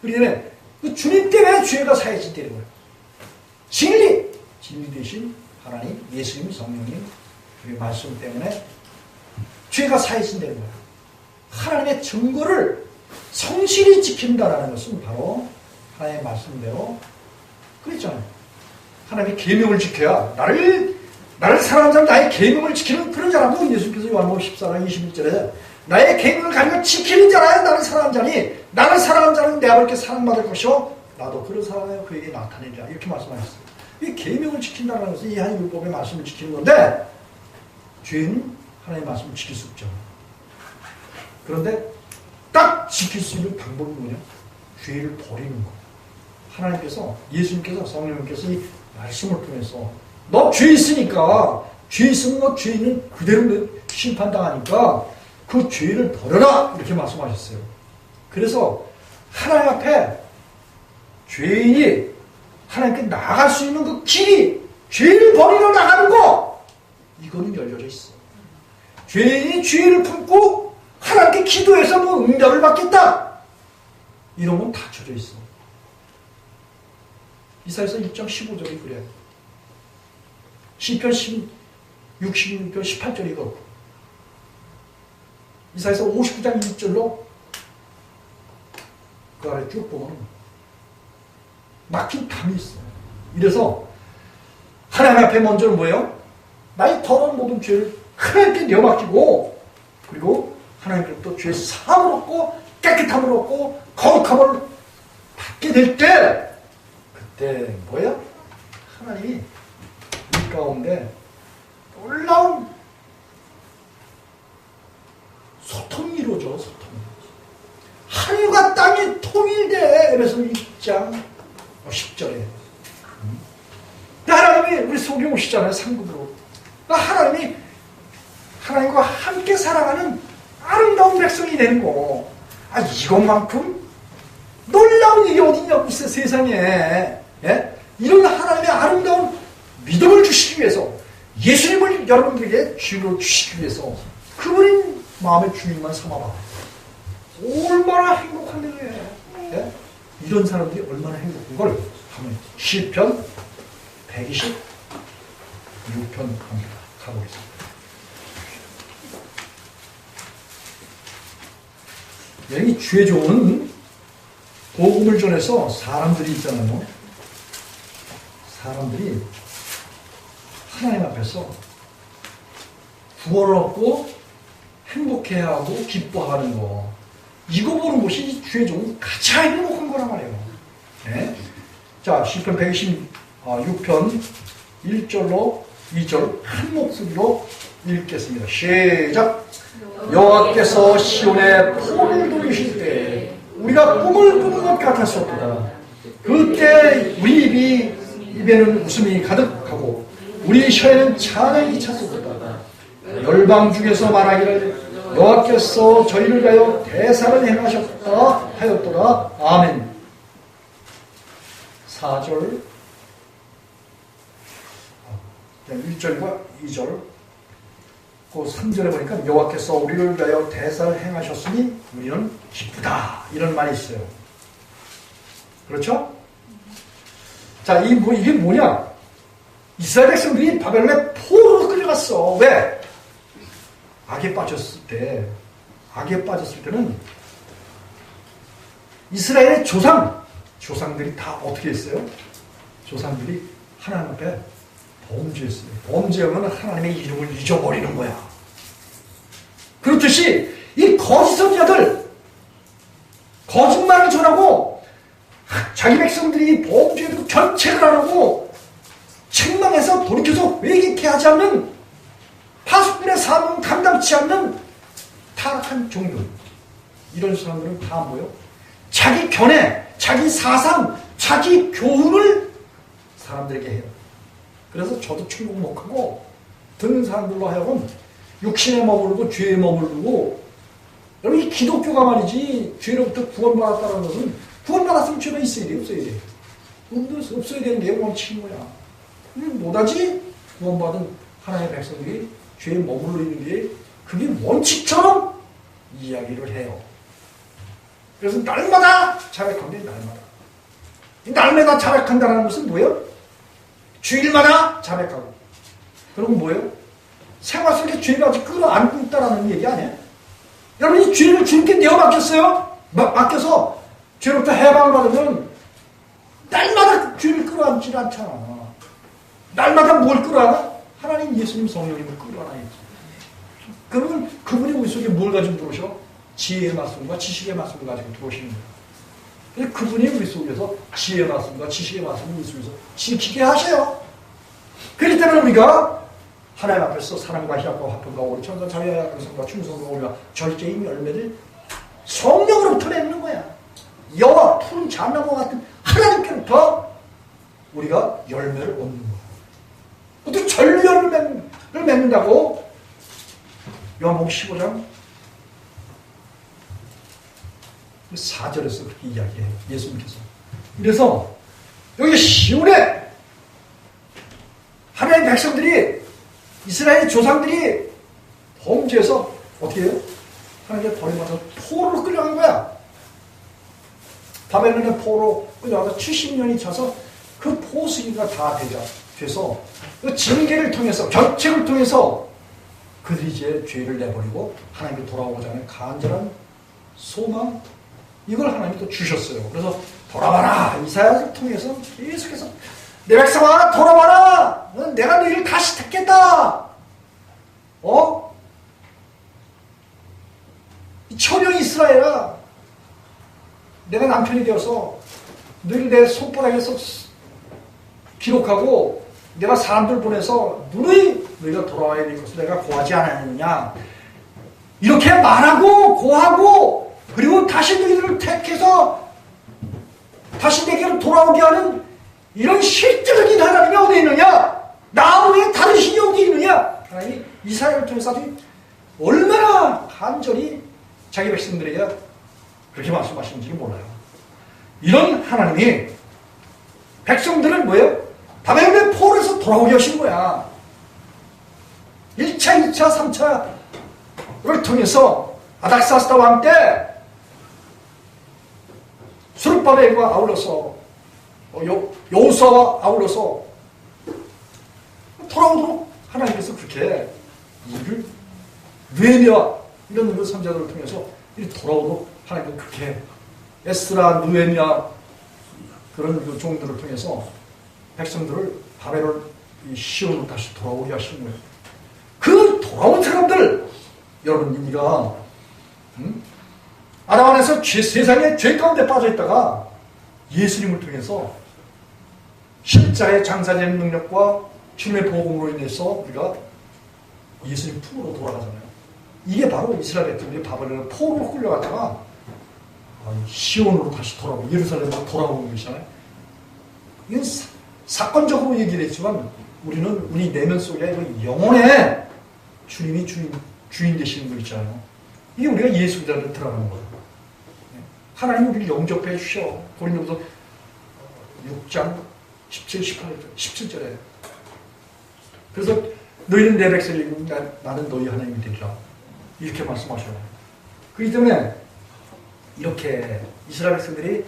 그렇기 때문에 그 주님 때문에 죄가 사해진다는 거예요. 진리 대신 하나님, 예수님, 성령님 그 말씀 때문에 죄가 사해진다는 거예요. 하나님의 증거를 성실히 지킨다라는 것은 바로 하나님의 말씀대로 그랬잖아요. 하나님의 계명을 지켜야 나를 사랑하는 사람, 나의 계명을 지키는 그런 자라고 예수님께서 요한복음 14장 21절에 나의 계명을 가지고 지키는 자라야 나를 사랑하는 자니 나를 사랑하는 자는 내 아버지께 사랑받을 것이요 나도 그를 사랑하여 그에게 나타내리라 이렇게 말씀하셨어요. 이 계명을 지킨다는 것은 이 한 율법의 말씀을 지키는 건데 죄인은 하나님의 말씀을 지킬 수 없죠. 그런데 딱 지킬 수 있는 방법이 뭐냐? 죄를 버리는 거. 하나님께서, 예수님께서, 성령님께서 이 말씀을 통해서 너 죄 있으니까 죄 있으면 너 죄인은 그대로 심판당하니까 그 죄를 버려라 이렇게 말씀하셨어요. 그래서 하나님 앞에 죄인이 하나님께 나아갈 수 있는 그 길이 죄를 버리러 나가는 거 이거는 열려져 있어. 죄인이 죄를 품고 하나님께 기도해서 뭐 응답을 받겠다 이런 건 닫혀져 있어. 이사야서 1장 15절이 그래. 시편 66편 18절이 그렇고 이사야서 59장 1절로 그 아래 쭉 보면 막힌 담이 있어. 이래서 하나님 앞에 먼저는 뭐예요? 나의 더러운 모든 죄를 하나님께 내어맡기고 그리고 하나님께로부터 죄 사함을 얻고 깨끗함을 얻고 거룩함을 받게 될 때 그때 뭐야? 하나님이 이 가운데 놀라운 소통이 이루어져. 소통. 하늘과 땅이 통일돼. 그래서 1장 10절에 하나님이 우리 속에 오시잖아요. 상급으로. 하나님이 하나님과 함께 살아가는 아름다운 백성이 되는 거. 이것만큼 놀라운 일이 어디냐고 있어요. 세상에. 예? 이런 하나님의 아름다운 믿음을 주시기 위해서 예수님을 여러분들에게 주인으로 주시기 위해서 그분이 마음의 주인만 삼아봐. 얼마나 행복한 일이에요. 예? 이런 사람들이 얼마나 행복한 걸 하면 시편 126편 가보겠습니다. 여기 주의 종은 복음을 전해서 사람들이 있잖아요. 사람들이 하나님 앞에서 구원을 얻고 행복해하고 기뻐하는 거 이거 보는 것이 주의 종은 가장 행복한 거란 말이에요. 네? 자, 시편 126편 1절로 2절 한 목소리로 읽겠습니다. 시작! 여호와께서 시온에 포를 돌리실 때 우리가 꿈을 꾸는 것 같았었도다. 그때 우리 입에는 웃음이 가득하고 우리 혀에는 찬양이 찼었도다. 열방 중에서 말하기를 여호와께서 저희를 위하여 대사를 행하셨다 하였도다. 아멘. 4절 1절과 2절 그 3절에 보니까 여호와께서 우리를 위하여 대사를 행하셨으니 우리는 기쁘다 이런 말이 있어요. 그렇죠? 자, 이게 뭐냐? 이스라엘 백성들이 바벨론에 포로로 끌려갔어. 왜? 악에 빠졌을 때는 이스라엘의 조상들이 다 어떻게 했어요? 조상들이 하나님 앞에 범죄했어요. 범죄하면 하나님의 이름을 잊어버리는 거야. 그렇듯이 이 거짓 선지자들 거짓말을 전하고 자기 백성들이 범죄에도 견책을 안 하고 책망해서 돌이켜서 회개케 하지 않는 파수꾼의 사명을 감당치 않는 타락한 종류. 이런 사람들은 다 뭐예요? 자기 견해, 자기 사상, 자기 교훈을 사람들에게 해요. 그래서 저도 천국 못 가고 듣는 사람들로 하여금 육신에 머무르고 죄에 머무르고, 여러분 이 기독교가 말이지 죄로부터 구원받았다는 것은 구원받았으면 죄가 있어야 돼요, 없어야 돼요? 없어야 되는 게 원칙인 거야. 노다지 구원받은 하나님의 백성들이 죄에 머물러 있는 게 그게 원칙처럼 이야기를 해요. 그래서 날마다 자백한대, 날마다. 날마다 자백한다는 것은 뭐예요? 주일마다 자백하고. 그리고 뭐예요? 생활 속에 죄를 아직 끌어안고 있다는 얘기 아니에요? 여러분 이 죄를 주님께 내어 맡겼어요? 맡겨서 죄로부터 해방을 받으면 날마다 죄를 끌어안지 않잖아. 날마다 뭘 끌어안아? 하나님 예수님 성령님을 끌어안아야지. 그러면 그분이 우리 속에 뭘 가지고 들어오셔? 지혜의 말씀과 지식의 말씀을 가지고 들어오시는 거예요. 그분이 우리 속에서 지혜의 말씀과 지식의 말씀을 우리 속에서 지키게 하셔요. 그렇기 때문에 우리가 하나님 앞에서 사랑과 희락과 화평과 오리 천사 자유와 양성과 충성과 오리와 절제인 열매를 성령으로부터 맺는 거야. 여와 푸른 자나무 같은 하나님께로부터 우리가 열매를 얻는 거야. 그것도 전류열매를 맺는다고 요한복음 15장 4절에서 그렇게 이야기해요. 예수님께서. 그래서 여기 시온에 하나님의 백성들이 이스라엘 조상들이 범죄해서 어떻게 해요? 하나님의 버림받아서 포로로 끌려간 거야. 바벨론의 포로로 끌려가서 70년이 차서 그 포수기가 다 돼서 그 징계를 통해서 결책을 통해서 그들이 이제 죄를 내버리고 하나님께 돌아오고자 하는 간절한 소망, 이걸 하나님이 또 주셨어요. 그래서 돌아와라, 이사야를 통해서 계속해서 내 백성아 돌아와라, 내가 너희를 다시 택했다. 이 처녀 이스라엘아, 내가 남편이 되어서 너희를 내 손바닥에서 기록하고 내가 사람들 보내서 너희가 돌아와야 될 것을 내가 고하지 않았느냐, 이렇게 말하고 고하고 그리고 다시 너희들을 택해서 다시 내게로 돌아오게 하는 이런 실제적인 하나님이 어디 있느냐? 나 외에 다른 신이 어디 있느냐? 하나님이 이사야를 통해서 아주 얼마나 간절히 자기 백성들에게 그렇게 말씀하시는지 몰라요. 이런 하나님이 백성들을 뭐예요? 바벨론의 포로에서 돌아오게 하신 거야. 1차, 2차, 3차를 통해서 아닥사스다 왕 때 스룹바벨과 아울러서 여호수아와 아울러서 돌아오도록 하나님께서 그렇게 일을 느헤미야 이런 그 선자들을 통해서 이 돌아오도록 하나님은 그렇게 에스라, 느헤미야 그런 그 종들을 통해서 백성들을 바벨론 시온으로 다시 돌아오게 하시는 거예요. 그 돌아온 사람들, 여러분 우리가 아담 안에서 세상의 죄 가운데 빠져있다가 예수님을 통해서 십자가의 장사되는 능력과 주님의 복음으로 인해서 우리가 예수님 품으로 돌아가잖아요. 이게 바로 이스라엘 백성들이 바벨론의 포로로 끌려갔다가 시온으로 다시 돌아오고 예루살렘으로 돌아오는 것이잖아요. 이건 사건적으로 얘기를 했지만 우리는 우리 내면 속에 영혼에 주님이 주인 되시는 거 있잖아요. 이게 우리가 예수 믿으러 들어가는 거예요. 하나님 우리를 영접해 주셔. 고린도서 6장 17절에 그래서 너희는 내 백성이고 나는 너희 하나님이 되리라, 이렇게 말씀하셔요. 그렇기 때문에 이렇게 이스라엘 백성들이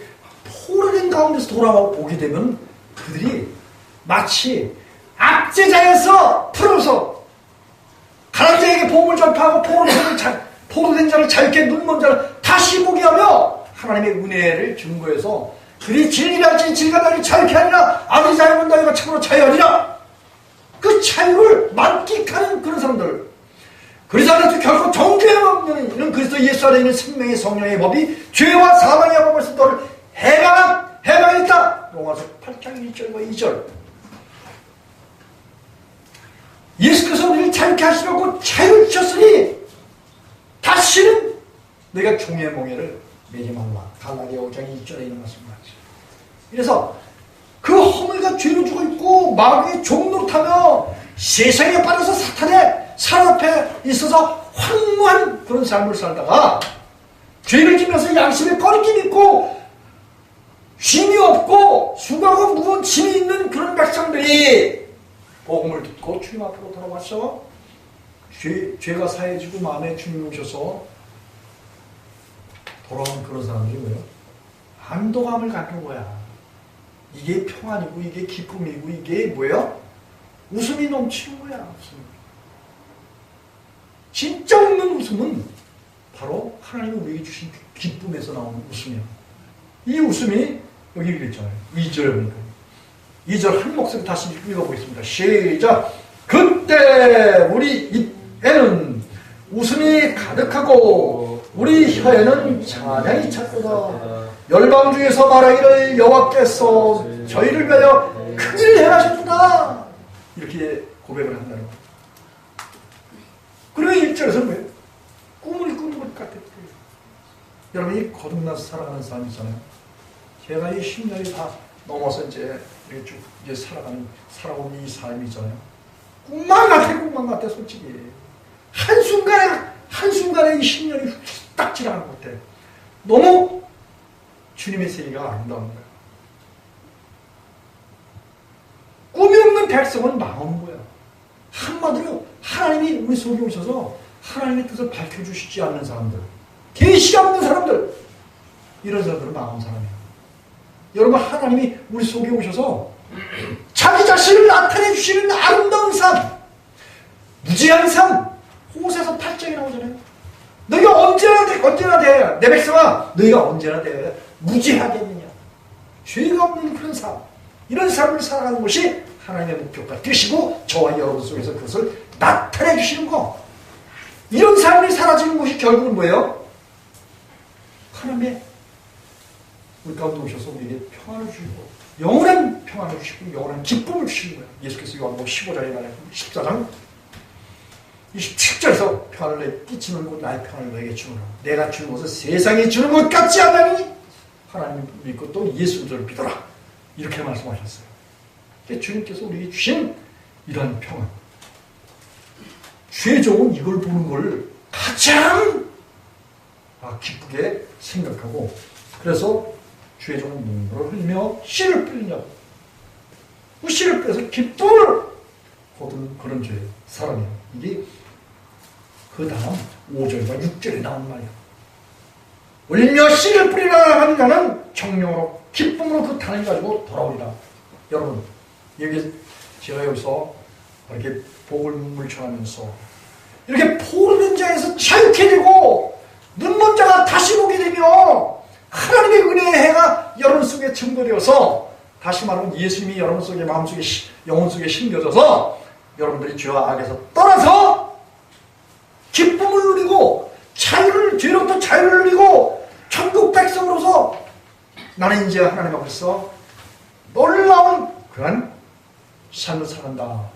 포로된 가운데서 돌아오게 되면 그들이 마치 압제자에서 풀어서 가난한 자에게 복음을 전파하고 포로된 자를 자유케 눈먼 자를 다시 보게 하며 하나님의 은혜를 증거해서 그리 진리랄지 질가달리 자유케 하리라. 아버지 자유는 너희가 참으로 자유하리라. 그 자유를 만끽하는 그런 사람들, 그리스도한테 결코 정죄에 없는 이런 그리스도 예수 안에 있는 생명의 성령의 법이 죄와 사망의 법에서 너를 해방했다. 로마서 8장 1절과 2절. 예수께서 우리를 자유케 하시려고 자유를 주셨으니 다시는 너희가 종의 몽에를 매지 말라. 갈라디아 5장 2절에 있는 말씀을 하죠. 그래서 그 허물과 죄로 죽어 있고 마귀의 종노릇하며 세상에 빠져서 사탄의 사로앞에 있어서 황무한 그런 삶을 살다가 죄를 지면서 양심에 꺼리낌 있고 쉼이 없고 수고하고 무거운 짐이 있는 그런 백성들이 복음을 듣고 주님 앞으로 돌아와서 죄가 사해지고 마음에 주님이 오셔서 돌아온 그런 사람들이 뭐예요? 안도감을 갖는 거야. 이게 평안이고 이게 기쁨이고 이게 뭐예요? 웃음이 넘치는 거야. 웃음. 진짜 웃는 웃음은 바로 하나님이 우리에게 주신 기쁨에서 나오는 웃음이야. 이 웃음이 여기 읽었잖아요. 2절에 보니까. 2절 한 목소리 다시 읽어보겠습니다. 시작! 그때 우리 입에는 웃음이 가득하고 우리 혀에는 찬양이 찼도다. 열방 중에서 말하기를 여호와께서 저희를 위하여 큰 일을 행하셨구나. 이렇게 고백을 한다는 거예요. 그러면 1절에서 뭐예요? 꿈을 꾸는 것 같았대요. 여러분, 이 거듭나서 살아가는 삶 있잖아요. 제가 이 10년이 다 넘어서 이제 이렇게 쭉 이제 살아온 이 삶이 있잖아요. 꿈만 같아, 솔직히. 한순간에 이 10년이 딱 지나가는 것 같아. 너무 주님의 세계가 아름다운 거야. 꿈이 없는 백성은 망한 거야. 한마디로 하나님이 우리 속에 오셔서 하나님의 뜻을 밝혀주시지 않는 사람들, 계시가 없는 사람들, 이런 사람들은 망한 사람이야. 여러분, 하나님이 우리 속에 오셔서 자기 자신을 나타내 주시는 아름다운 삶, 무지한 삶, 호세서 8장에 나오잖아요. 너희가 언제나 돼. 내 백성아, 너희가 언제나 돼. 무지하겠느냐. 죄가 없는 그런 삶, 이런 삶을 살아가는 것이 하나님의 목표가 되시고 저와 여러분 속에서 그것을 나타내 주시는 거. 이런 삶이 사라지는 것이 결국은 뭐예요? 하나님의 우리 가운데 오셔서 우리에게 평안을 주시고 영원한 평안을 주시고 영원한 기쁨을 주시는 거예요. 예수께서 요한복음 15장에 말하는 14장 27절에서 평안을 끼치는 것 나의 평안을 너에게 주노라. 내가 주는 것은 세상에 주는 것 같지 않으니 하나님을 믿고 또 예수를 믿어라. 이렇게 말씀하셨어요. 주님께서 우리에게 주신 이러한 평안, 죄종은 이걸 보는 걸 가장 기쁘게 생각하고, 그래서 죄종은 눈물을 흘리며 씨를 뿌리냐고. 그 씨를 뿌려서 기쁨을 거두는 그런 죄 사람이에요. 이게 그 다음 5절과 6절에 나온 말이에요. 울며 씨를 뿌리라 하는 자는 정령으로 기쁨으로 그 단을 가지고 돌아오리라. 여러분, 여기 제가 여기서 이렇게 복을 물청하면서 이렇게 포르는 자에서 자유케 되고 눈먼 자가 다시 보게 되며 하나님의 은혜의 해가 여러분 속에 증거되어서, 다시 말하면 예수님이 여러분 속에 마음속에 영혼 속에 심겨져서 여러분들이 죄와 악에서 떠나서 기쁨을 누리고 죄로부터 자유를 누리고 천국 백성으로서 나는 이제 하나님 앞에서 놀라운 그런 삶을 살아간다.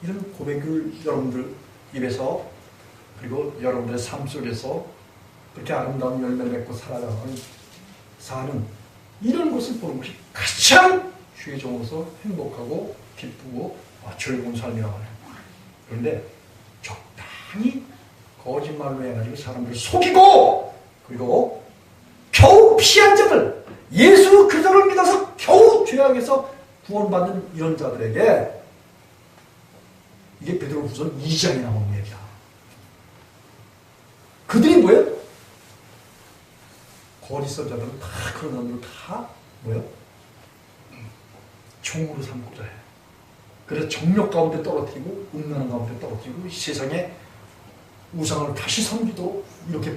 이런 고백을 여러분들 입에서, 그리고 여러분들의 삶 속에서 그렇게 아름다운 열매를 맺고 사는 이런 것을 보는 것이 가장 주의 종으로서 행복하고 기쁘고 즐거운 삶이라고 해요. 그런데 적당히 거짓말로 해가지고 사람들을 속이고, 그리고 겨우 피한 자들, 예수 그리스도를 믿어서 겨우 죄악에서 구원받는 이런 자들에게 이게 베드로후서 2장에 나오는 얘기야. 그들이 뭐예요? 거짓 선자들은 다 그런 사람들 다 뭐예요? 종으로 삼고자 해. 그래서 정욕 가운데 떨어뜨리고 음란한 가운데 떨어뜨리고 세상에 우상을 다시 섬기도록 이렇게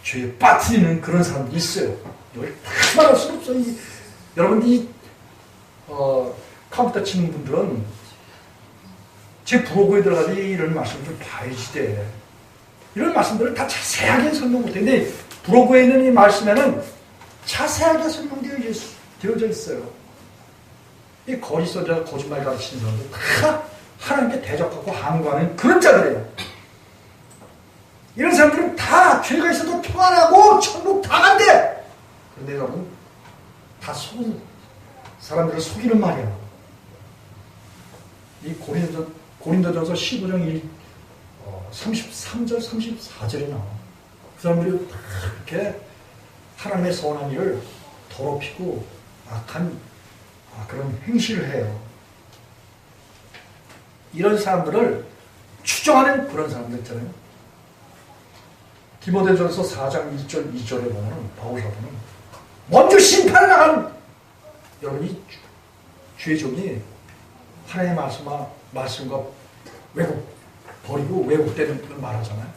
죄에 빠뜨리는 그런 사람들이 있어요. 여기 다 말할 수는 없어요. 여러분, 컴퓨터 치는 분들은 제 블로그에 들어가서 이런 말씀을 좀 봐야지 돼. 이런 말씀들을 다 자세하게 설명 못했는데 블로그에 있는 이 말씀에는 자세하게 설명되어져 있어요. 이 거짓 선자, 거짓말 가르치는 사람들 다 하나님께 대적하고 항거하는 그런 자들이에요. 이런 사람들은 다 죄가 있어도 평안하고 천국 다 간대. 그런데 여러분, 다 속은 사람들을 속이는 말이야. 이 고린도전서 15장 33절, 34절에 나와. 그 사람들이 이렇게 하나님의 선한 일을 더럽히고 악한 그런 행실을 해요. 이런 사람들을 추정하는 그런 사람들 있잖아요. 디모데전서 4장 1절, 2절에 보면 바울사도는 먼저 심판을 나간 여러분이 죄종이 하나님의 말씀과 버리고 왜곡되는 걸 말하잖아요.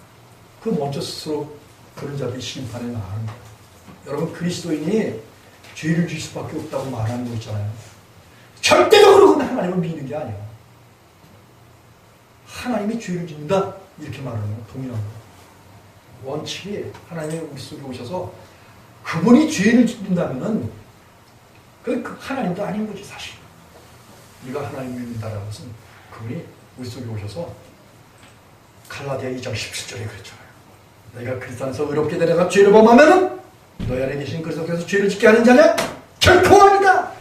그 먼저 스스로 그런 자들이 심판에 나가는 거예요. 여러분 그리스도인이 죄를 질 수밖에 없다고 말하는 거 있잖아요. 절대적으로 그건 하나님을 믿는 게 아니에요. 하나님이 죄를 짓는다 이렇게 말하는 거 동일한 거예요. 원칙이 하나님의 우리 속에 오셔서 그분이 죄를 짓는다면은 그 하나님도 아닌 거지 사실. 우리가 하나님을 믿는다라는 것은 그분이 우리 속에 오셔서 갈라디아 2장 17절에 그랬잖아요. 너희가 그리스도 안에서 의롭게 되다가 죄를 범하면은 너희 안에 계신 그리스도께서 죄를 짓게 하는 자냐? 결코 아니다.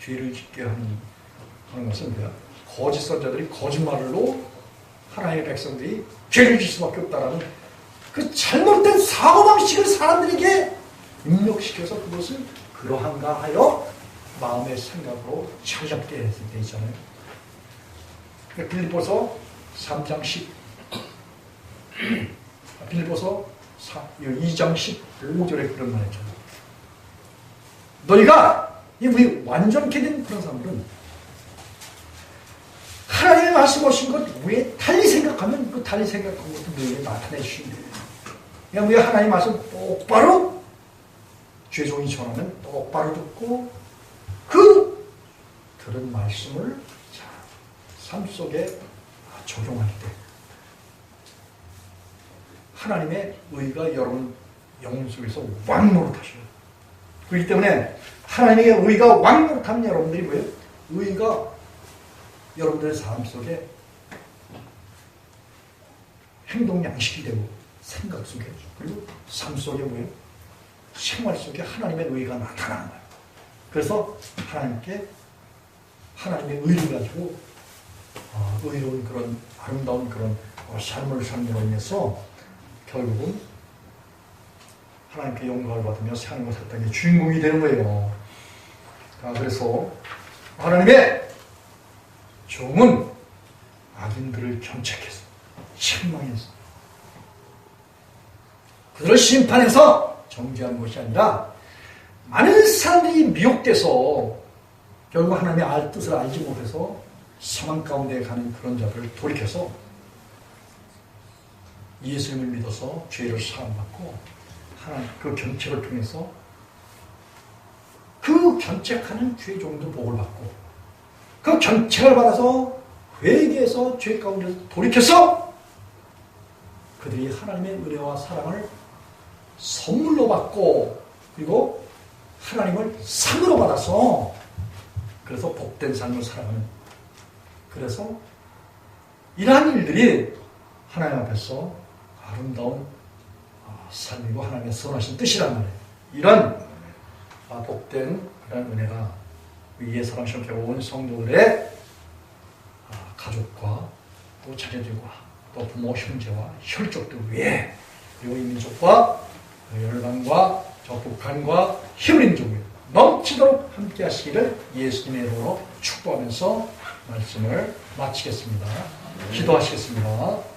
죄를 짓게 하는 것은 뭐야? 거짓 선자들이 거짓말로 하나님의 백성들이 죄를 짓을 수밖에 없다라는 그 잘못된 사고방식을 사람들에게 입력시켜서 그것을 그러한가 하여 마음의 생각으로 차잡게 했을 때 있잖아요. 빌립보서 3장 2장 15절에 그런 말 했잖아요. 너희가 우리 완전케 된 그런 사람들은 하나님의 말씀하신 것 외에 달리 생각하면 그 달리 생각한 것도 너희에게 나타내 주신대요. 그냥 우리 하나님의 말씀 똑바로 죄종이 전하면 똑바로 듣고 그 들은 말씀을 삶 속에 적용할 때 하나님의 의가 여러분 영혼 속에서 왕노릇하셔요. 그렇기 때문에 하나님의 의가 왕노릇하면 여러분들이 뭐예요? 의가 여러분들의 삶 속에 행동 양식이 되고 생각 속에 그리고 삶 속에 뭐예요? 생활 속에 하나님의 의가 나타나는 거예요. 그래서 하나님의 의를 가지고 의로운 그런 아름다운 그런 삶을 삶으로 인해서 결국은 하나님께 영광을 받으며 하나님과 살 땅의 주인공이 되는 거예요. 그래서 하나님의 종은 악인들을 견책해서 책망해서 그들을 심판해서 정죄하는 것이 아니라 많은 사람들이 미혹돼서 결국 하나님의 뜻을 알지 못해서 상황 가운데 가는 그런 자들을 돌이켜서 예수님을 믿어서 죄를 사함받고 하나님 그 견책을 통해서 그 견책하는 죄종도 복을 받고 그 견책을 받아서 회개해서 죄 가운데서 돌이켜서 그들이 하나님의 은혜와 사랑을 선물로 받고 그리고 하나님을 상으로 받아서 그래서 복된 삶을 살아가는 그래서 이러한 일들이 하나님 앞에서 아름다운 삶이고 하나님의 선하신 뜻이란 말이에요. 이런 복된 그런 은혜가 위에 사랑시험에 온 성도들의 가족과 또 자녀들과 또 부모 형제와 혈족들 위에 그리고 이 민족과 열방과 저 북한과 히브리민족에 넘치도록 함께 하시기를 예수님의 이름으로 축복하면서 말씀을 마치겠습니다. 기도하시겠습니다.